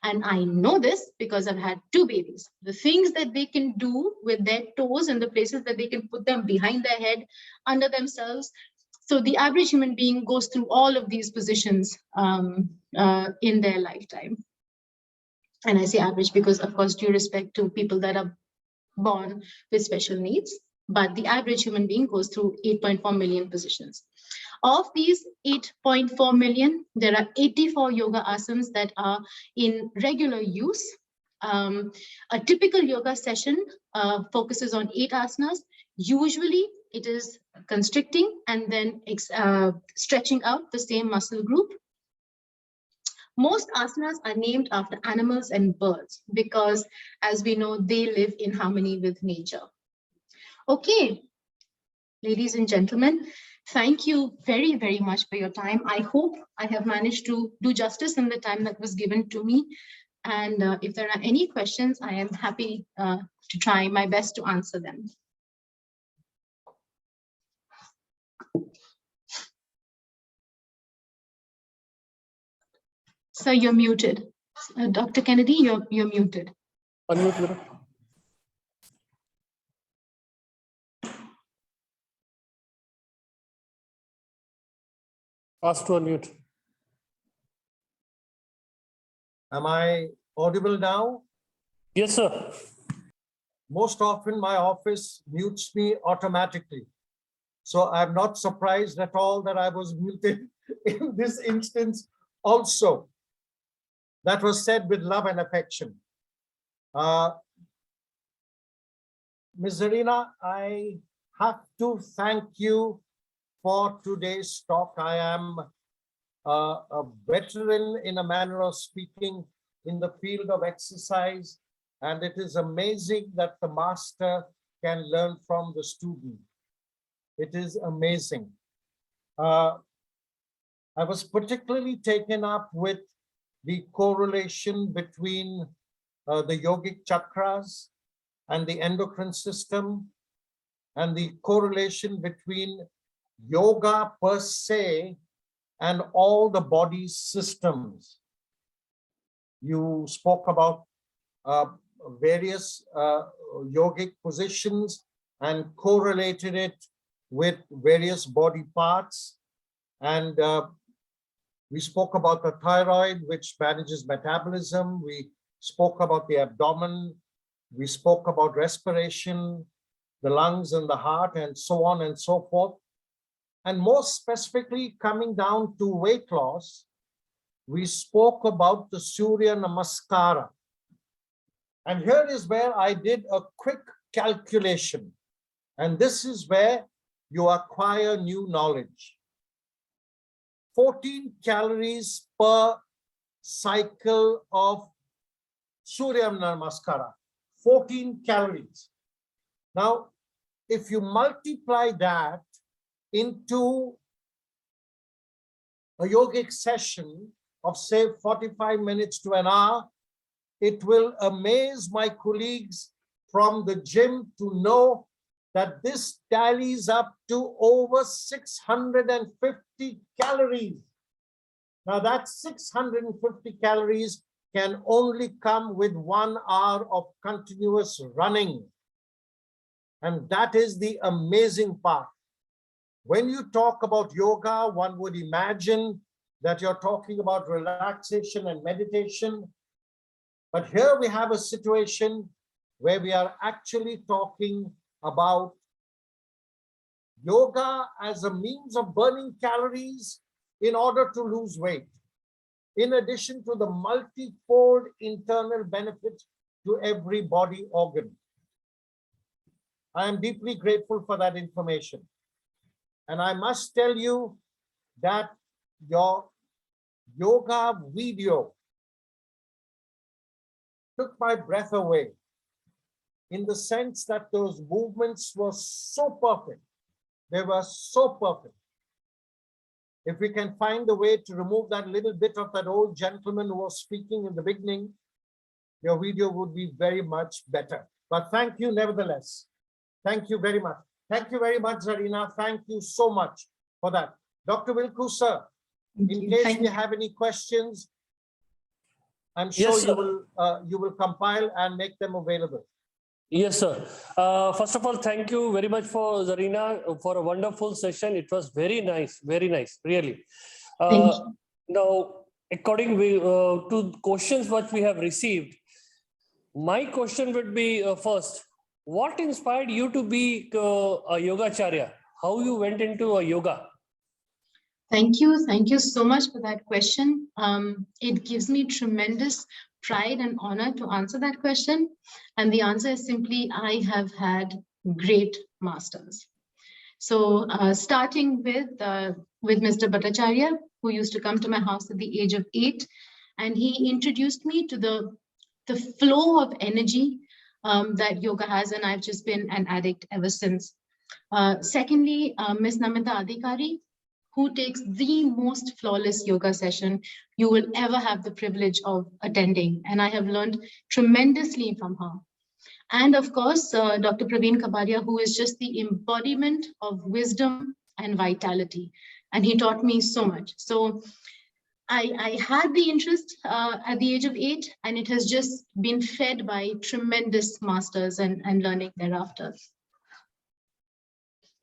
And I know this because I've had 2 babies. The things that they can do with their toes and the places that they can put them behind their head, under themselves. So the average human being goes through all of these positions in their lifetime. And I say average because, of course, due respect to people that are born with special needs, but the average human being goes through 8.4 million positions. Of these 8.4 million, there are 84 yoga asanas that are in regular use. A typical yoga session focuses on 8 asanas. Usually it is constricting and then stretching out the same muscle group. Most asanas are named after animals and birds because, as we know, they live in harmony with nature. Okay, ladies and gentlemen, thank you very, very much for your time. I hope I have managed to do justice in the time that was given to me. And if there are any questions, I am happy to try my best to answer them. Sir, you're muted. Dr. Kennedy, you're muted. Unmute, Vira. Ask to unmute. Am I audible now? Yes, sir. Most often my office mutes me automatically. So I'm not surprised at all that I was muted in this instance also. That was said with love and affection. Ms. Zarina, I have to thank you for today's talk. I am a veteran, in a manner of speaking, in the field of exercise, and it is amazing that the master can learn from the student. It is amazing. I was particularly taken up with the correlation between the yogic chakras and the endocrine system, and the correlation between yoga per se and all the body systems. You spoke about various yogic positions and correlated it with various body parts. And we spoke about the thyroid, which manages metabolism. We spoke about the abdomen, We spoke about respiration, the lungs and the heart, and so on and so forth. And more specifically, coming down to weight loss, we spoke about the Surya Namaskara. And here is where I did a quick calculation. And this is where you acquire new knowledge. 14 calories per cycle of Surya Namaskara. 14 calories. Now, if you multiply that into a yogic session of say 45 minutes to an hour, it will amaze my colleagues from the gym to know that this tallies up to over 650 calories. Now that 650 calories can only come with 1 hour of continuous running. And that is the amazing part. When you talk about yoga, one would imagine that you're talking about relaxation and meditation. But here we have a situation where we are actually talking about yoga as a means of burning calories in order to lose weight, in addition to the multifold internal benefit to every body organ. I am deeply grateful for that information. And I must tell you that your yoga video took my breath away, in the sense that those movements were so perfect. They were so perfect. If we can find a way to remove that little bit of that old gentleman who was speaking in the beginning, your video would be very much better. But thank you nevertheless. Thank you very much. Thank you very much, Zarina. Thank you so much for that. Dr. Wilku, sir, in case we have any questions, I'm sure Yes, you will compile and make them available. Yes, sir. First of all, thank you very much for Zarina for a wonderful session. It was very nice, really. Now, according to questions what we have received, my question would be first, what inspired you to be a yogacharya? How you went into a yoga? Thank you. Thank you so much for that question. It gives me tremendous pride and honor to answer that question. And the answer is simply, I have had great masters. So starting with Mr. Bhattacharya, who used to come to my house at the age of 8, and he introduced me to the flow of energy that yoga has, and I've just been an addict ever since. Secondly, Ms. Namita Adhikari, who takes the most flawless yoga session you will ever have the privilege of attending. And I have learned tremendously from her. And of course, Dr. Praveen Kabadia, who is just the embodiment of wisdom and vitality. And he taught me so much. So I had the interest at the age of 8, and it has just been fed by tremendous masters and learning thereafter.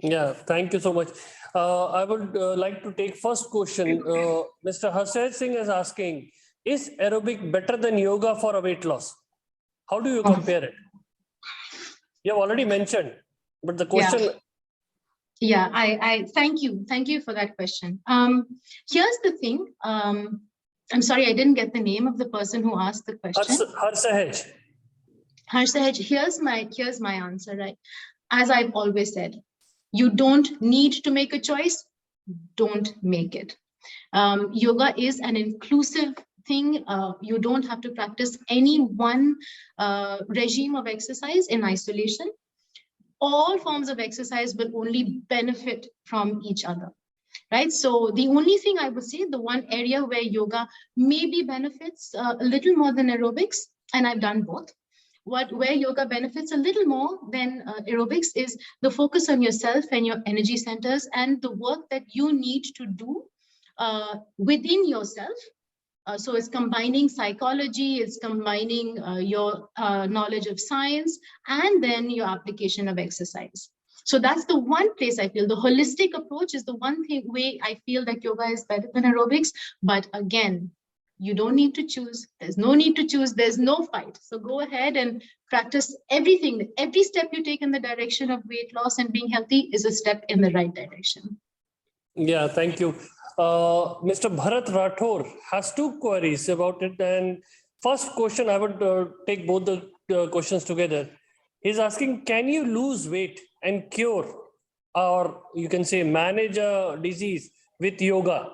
Yeah, thank you so much. I would like to take first question. Mr. Harsaj Singh is asking, is aerobic better than yoga for a weight loss? How do you compare it? You have already mentioned, but the question... Yeah, I thank you. Thank you for that question. Here's the thing. I'm sorry, I didn't get the name of the person who asked the question. Harsaj. Harsaj, here's my answer, right? As I've always said, you don't need to make a choice, don't make it. Yoga is an inclusive thing. You don't have to practice any one regime of exercise in isolation. All forms of exercise will only benefit from each other, right? So the only thing I would say, the one area where yoga maybe benefits a little more than aerobics, and I've done both, where yoga benefits a little more than aerobics is the focus on yourself and your energy centers and the work that you need to do within yourself. So it's combining psychology, it's combining your knowledge of science, and then your application of exercise. So that's the one place I feel the holistic approach is the one way I feel that yoga is better than aerobics. But again, You don't need to choose. There's no need to choose. There's no fight. So go ahead and practice everything. Every step you take in the direction of weight loss and being healthy is a step in the right direction. Yeah, thank you. Mr. Bharat Rathore has two queries about it. And first question, I would take both the questions together. He's asking, can you lose weight and cure, or you can say manage a disease with yoga?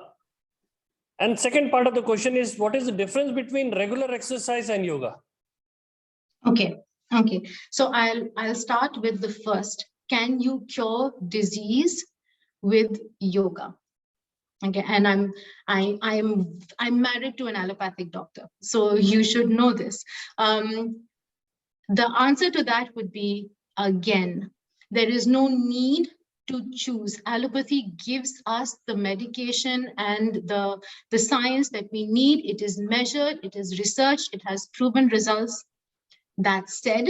And second part of the question is, what is the difference between regular exercise and yoga? Okay. So I'll start with the first. Can you cure disease with yoga? Okay, and I'm married to an allopathic doctor, so you should know this. The answer to that would be, again, there is no need to choose. Allopathy gives us the medication and the science that we need. It is measured, it is researched, it has proven results. That said,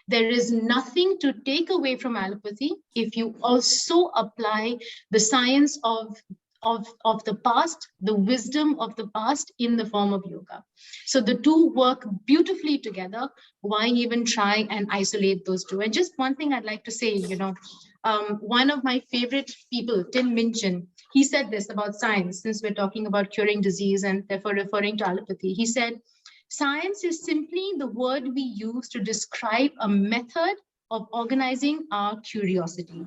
there is nothing to take away from allopathy if you also apply the science of the past, the wisdom of the past in the form of yoga. So the two work beautifully together. Why even try and isolate those two? And just one thing I'd like to say, one of my favorite people, Tim Minchin, he said this about science, since we're talking about curing disease and therefore referring to allopathy. He said, science is simply the word we use to describe a method of organizing our curiosity.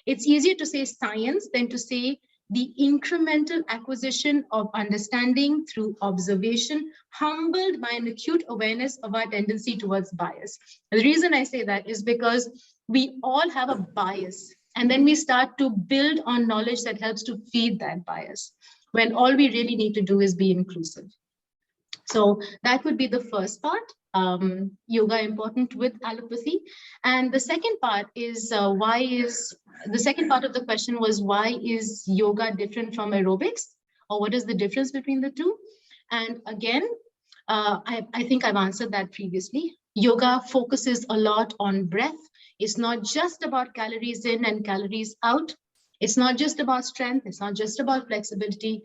It's easier to say science than to say the incremental acquisition of understanding through observation, humbled by an acute awareness of our tendency towards bias. And the reason I say that is because we all have a bias, and then we start to build on knowledge that helps to feed that bias, when all we really need to do is be inclusive. So that would be the first part, yoga important with allopathy. And the second part is the second part of the question was, why is yoga different from aerobics? Or what is the difference between the two? And again, I think I've answered that previously. Yoga focuses a lot on breath. It's not just about calories in and calories out. It's not just about strength. It's not just about flexibility.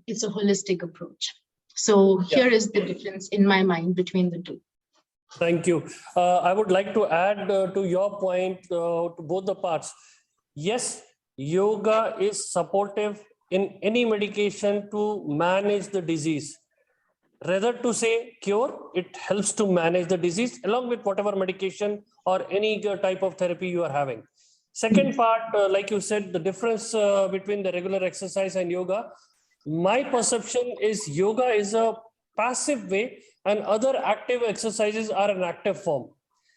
It's a holistic approach. So here is the difference in my mind between the two. Thank you. I would like to add to your point, to both the parts. Yes, yoga is supportive in any medication to manage the disease. Rather to say cure, it helps to manage the disease along with whatever medication or any type of therapy you are having. Second part, like you said, the difference between the regular exercise and yoga. My perception is yoga is a passive way and other active exercises are an active form.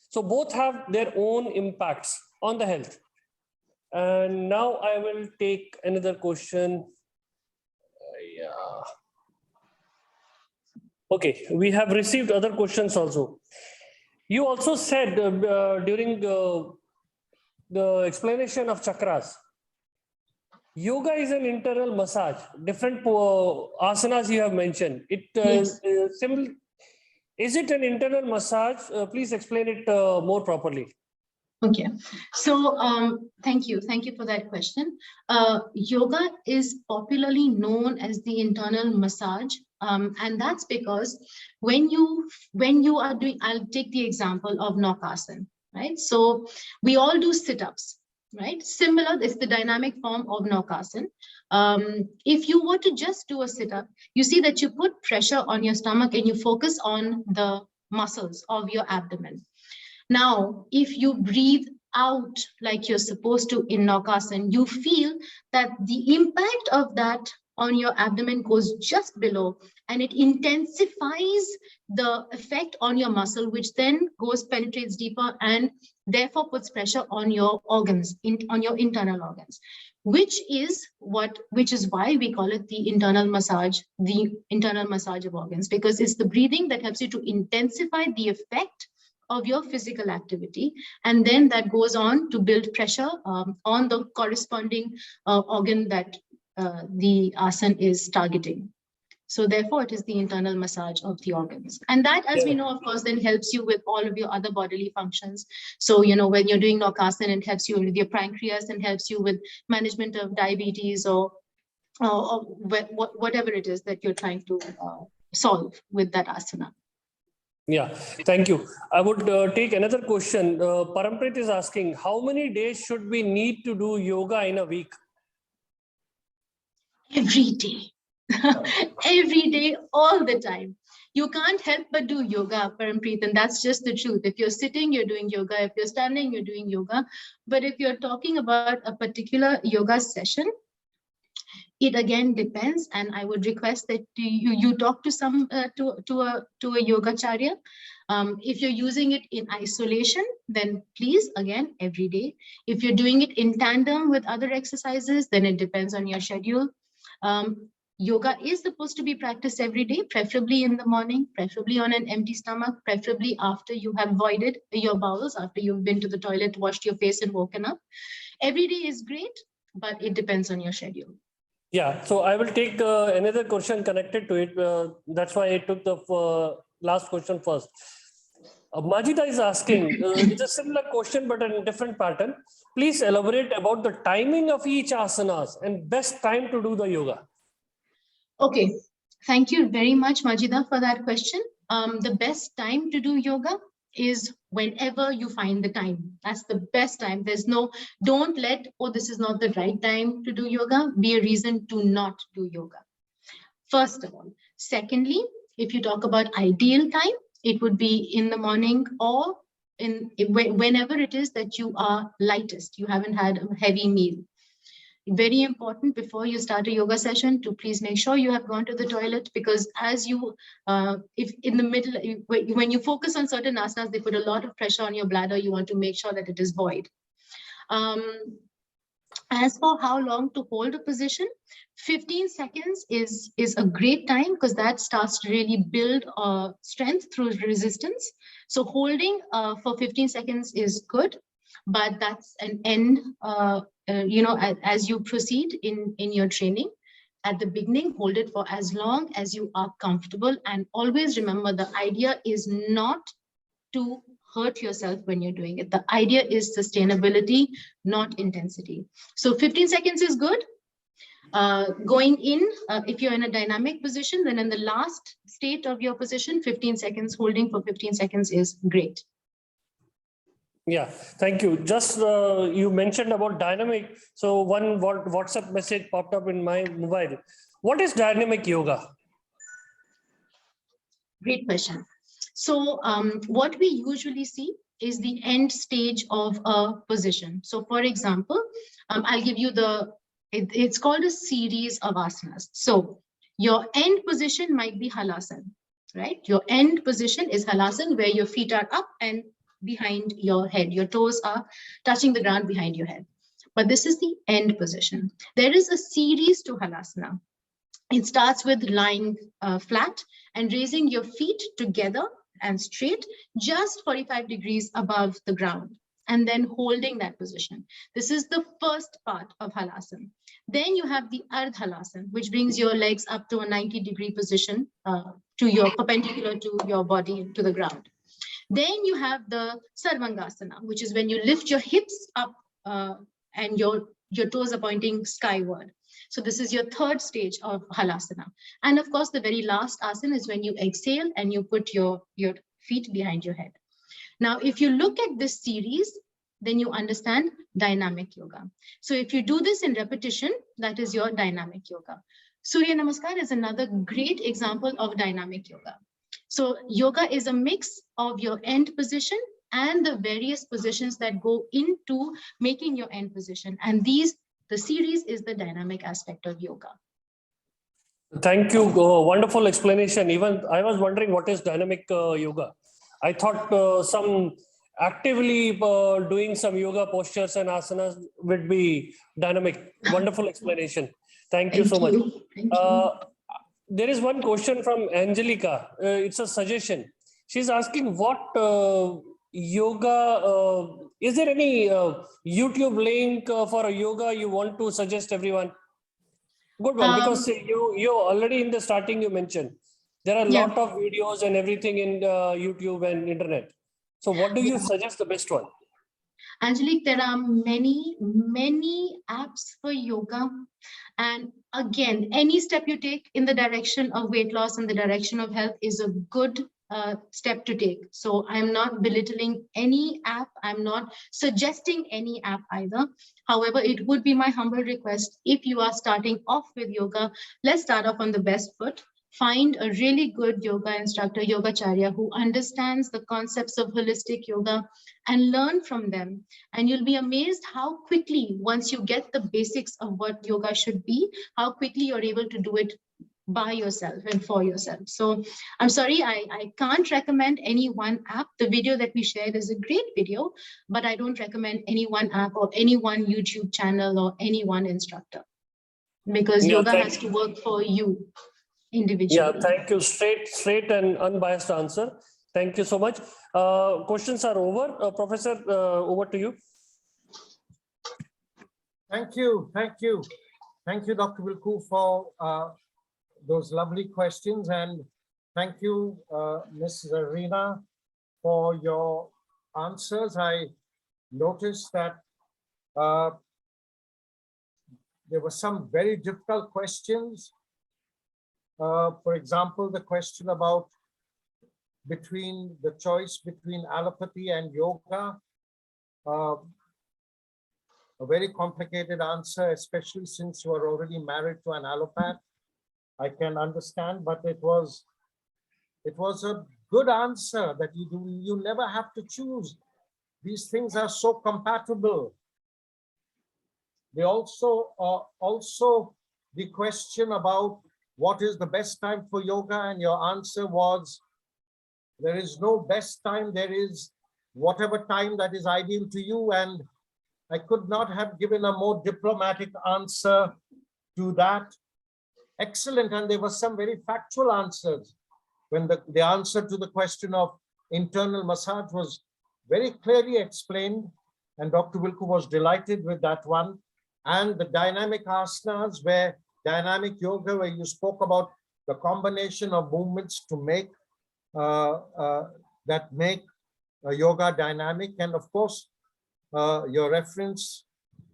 So both have their own impacts on the health. And now I will take another question. Okay, we have received other questions also. You also said during the explanation of chakras, yoga is an internal massage. Different asanas you have mentioned. Yes. Is it an internal massage? Please explain it more properly. Okay, so thank you for that question. Yoga is popularly known as the internal massage, and that's because when you are doing, I'll take the example of Naukasana, right? So we all do sit-ups, right? Similar, it's the dynamic form of Naukasana. If you were to just do a sit-up, you see that you put pressure on your stomach and you focus on the muscles of your abdomen. Now, if you breathe out like you're supposed to in Naukasana, you feel that the impact of that on your abdomen goes just below, and it intensifies the effect on your muscle, which then penetrates deeper and therefore puts pressure on your organs, on your internal organs, which is why we call it the internal massage of organs, because it's the breathing that helps you to intensify the effect of your physical activity, and then that goes on to build pressure on the corresponding organ that the asana is targeting. So therefore, it is the internal massage of the organs. And that, as we know, of course, then helps you with all of your other bodily functions. So, when you're doing Naukasana, it helps you with your pancreas and helps you with management of diabetes or whatever it is that you're trying to solve with that asana. Yeah, thank you. I would take another question. Parampreet is asking, how many days should we need to do yoga in a week? Every day. Every day, all the time. You can't help but do yoga, Parampreet, and that's just the truth. If you're sitting, you're doing yoga. If you're standing, you're doing yoga. But if you're talking about a particular yoga session, it again depends, and I would request that you talk to some to a yogacharya. If you're using it in isolation, then please, again, every day. If you're doing it in tandem with other exercises, then it depends on your schedule. Yoga is supposed to be practiced every day, preferably in the morning, preferably on an empty stomach, preferably after you have voided your bowels, after you've been to the toilet, washed your face and woken up. Every day is great, but it depends on your schedule. Yeah, so I will take another question connected to it. That's why I took the last question first. Majida is asking, it's a similar question, but in a different pattern. Please elaborate about the timing of each asanas and best time to do the yoga. Okay, thank you very much, Majida, for that question. The best time to do yoga is whenever you find the time. That's the best time. Don't let, oh, this is not the right time to do yoga, be a reason to not do yoga. First of all. Secondly, if you talk about ideal time, it would be in the morning or whenever it is that you are lightest, you haven't had a heavy meal. Very important before you start a yoga session to please make sure you have gone to the toilet, because as you, if in the middle, when you focus on certain asanas, they put a lot of pressure on your bladder. You want to make sure that it is void. As for how long to hold a position, 15 seconds is a great time, because that starts to really build strength through resistance. So holding for 15 seconds is good, but that's an end, as you proceed in your training. At the beginning, hold it for as long as you are comfortable. And always remember, the idea is not to hurt yourself when you're doing it. The idea is sustainability, not intensity. So 15 seconds is good. Going in, if you're in a dynamic position, then in the last state of your position, 15 seconds, holding for 15 seconds is great. Yeah, thank you. Just you mentioned about dynamic. So one WhatsApp message popped up in my mobile. What is dynamic yoga? Great question. So what we usually see is the end stage of a position. So for example, I'll give you it's called a series of asanas. So your end position might be halasana, right? Your end position is halasana, where your feet are up and behind your head. Your toes are touching the ground behind your head. But this is the end position. There is a series to halasana. It starts with lying flat and raising your feet together and straight, just 45 degrees above the ground, and then holding that position. This is the first part of halasana. Then you have the ardha halasana, which brings your legs up to a 90-degree position, to your perpendicular to your body, to the ground. Then you have the sarvangasana, which is when you lift your hips up and your toes are pointing skyward. So this is your third stage of halasana. And of course, the very last asana is when you exhale and you put your feet behind your head. Now, if you look at this series, then you understand dynamic yoga. So if you do this in repetition, that is your dynamic yoga. Surya Namaskar is another great example of dynamic yoga. So yoga is a mix of your end position and the various positions that go into making your end position. And the series is the dynamic aspect of yoga. Thank you. Wonderful explanation. Even I was wondering what is dynamic yoga. I thought some actively doing some yoga postures and asanas would be dynamic. Wonderful explanation. Thank you so much. There is one question from Angelica. It's a suggestion. She's asking what yoga, is there any YouTube link for a yoga you want to suggest everyone? Good one, because you already in the starting you mentioned there are a lot of videos and everything in YouTube and internet. So what do you suggest the best one? Angelique, there are many apps for yoga, and again, any step you take in the direction of weight loss and the direction of health is a good step to take. So I'm not belittling any app. I'm not suggesting any app either. However, it would be my humble request, if you are starting off with yoga, let's start off on the best foot. Find a really good yoga instructor, yogacharya, who understands the concepts of holistic yoga, and learn from them. And you'll be amazed how quickly, once you get the basics of what yoga should be, how quickly you're able to do it by yourself and for yourself. So I'm sorry, I can't recommend any one app. The video that we shared is a great video, but I don't recommend any one app or any one YouTube channel or any one instructor, because Yeah, yoga has to work for you individually. Yeah, thank you. Straight and unbiased answer. Thank you so much. Questions are over. Professor, over to you. Thank you. Thank you. Thank you, Dr. Wilku, for those lovely questions. And thank you, Ms. Zarina, for your answers. I noticed that there were some very difficult questions. For example, the question about the choice between allopathy and yoga. A very complicated answer, especially since you are already married to an allopath. I can understand, but it was a good answer that you never have to choose. These things are so compatible. They also the question about what is the best time for yoga, and your answer was there is no best time, there is whatever time that is ideal to you. And I could not have given a more diplomatic answer to that. Excellent. And there were some very factual answers. When the answer to the question of internal massage was very clearly explained, and Dr. Wilku was delighted with that one. And the dynamic asanas, where dynamic yoga, where you spoke about the combination of movements to make that make yoga dynamic. And of course, your reference,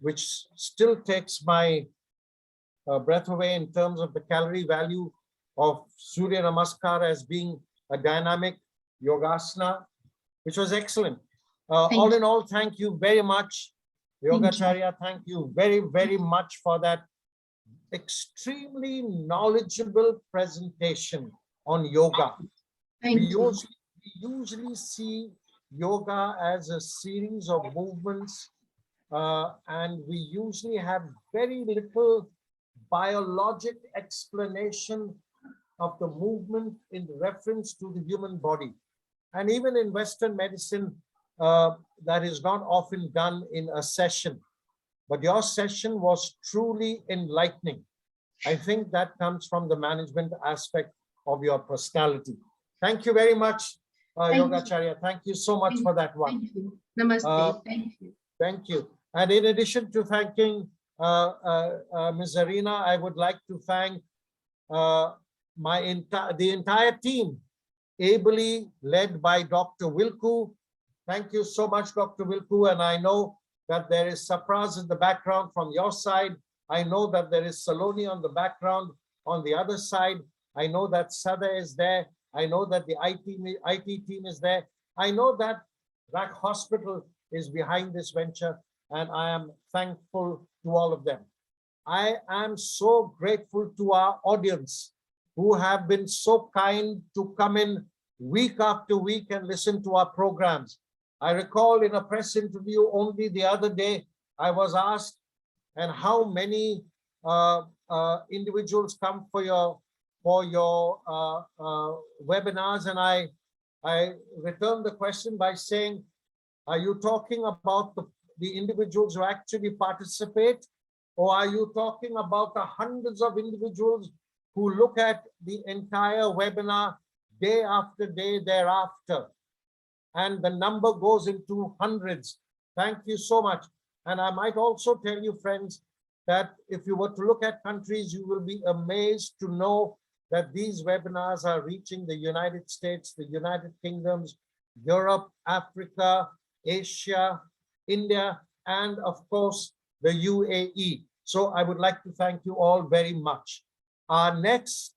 which still takes my breath away in terms of the calorie value of Surya Namaskar as being a dynamic yogasana, which was excellent. All in all, thank you very much, Yogacharya. Thank you very, very much for that extremely knowledgeable presentation on yoga. We usually see yoga as a series of movements, and we usually have very little biologic explanation of the movement in reference to the human body. And even in Western medicine, that is not often done in a session. But your session was truly enlightening. I think that comes from the management aspect of your personality. Thank you very much, Yogacharya. Thank you so much for that one. Thank you. Namaste. Thank you. Thank you. And in addition to thanking Ms. Zarina, I would like to thank the entire team, ably led by Dr. Wilku. Thank you so much, Dr. Wilku. And I know that there is Sapraz in the background from your side. I know that there is Saloni on the background on the other side. I know that Sada is there. I know that the IT team is there. I know that RAC Hospital is behind this venture, and I am thankful to all of them. I am so grateful to our audience who have been so kind to come in week after week and listen to our programs. I recall in a press interview only the other day, I was asked, and how many individuals come for your webinars? And I returned the question by saying, are you talking about the individuals who actually participate, or are you talking about the hundreds of individuals who look at the entire webinar day after day thereafter? And the number goes into hundreds. Thank you so much. And I might also tell you, friends, that if you were to look at countries, you will be amazed to know that these webinars are reaching the United States, the United Kingdoms, Europe, Africa, Asia, India, and of course, the UAE. So I would like to thank you all very much. Our next,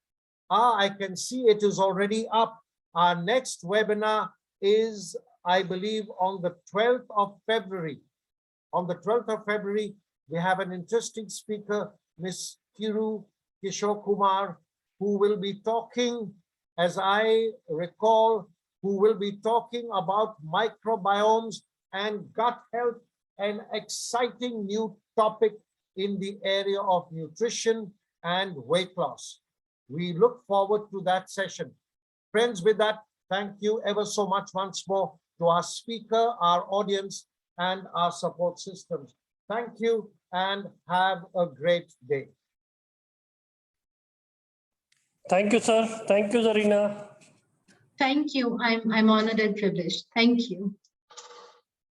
I can see it is already up. Our next webinar is, I believe, on the 12th of February. On the 12th of February, we have an interesting speaker, Ms. Kiru Kishore Kumar, who will be talking, as I recall, who will be talking about microbiomes and gut health, an exciting new topic in the area of nutrition and weight loss. We look forward to that session. Friends, with that, thank you ever so much once more to our speaker, our audience, and our support systems. Thank you and have a great day. Thank you, sir. Thank you, Zarina. Thank you. I'm honored and privileged. Thank you.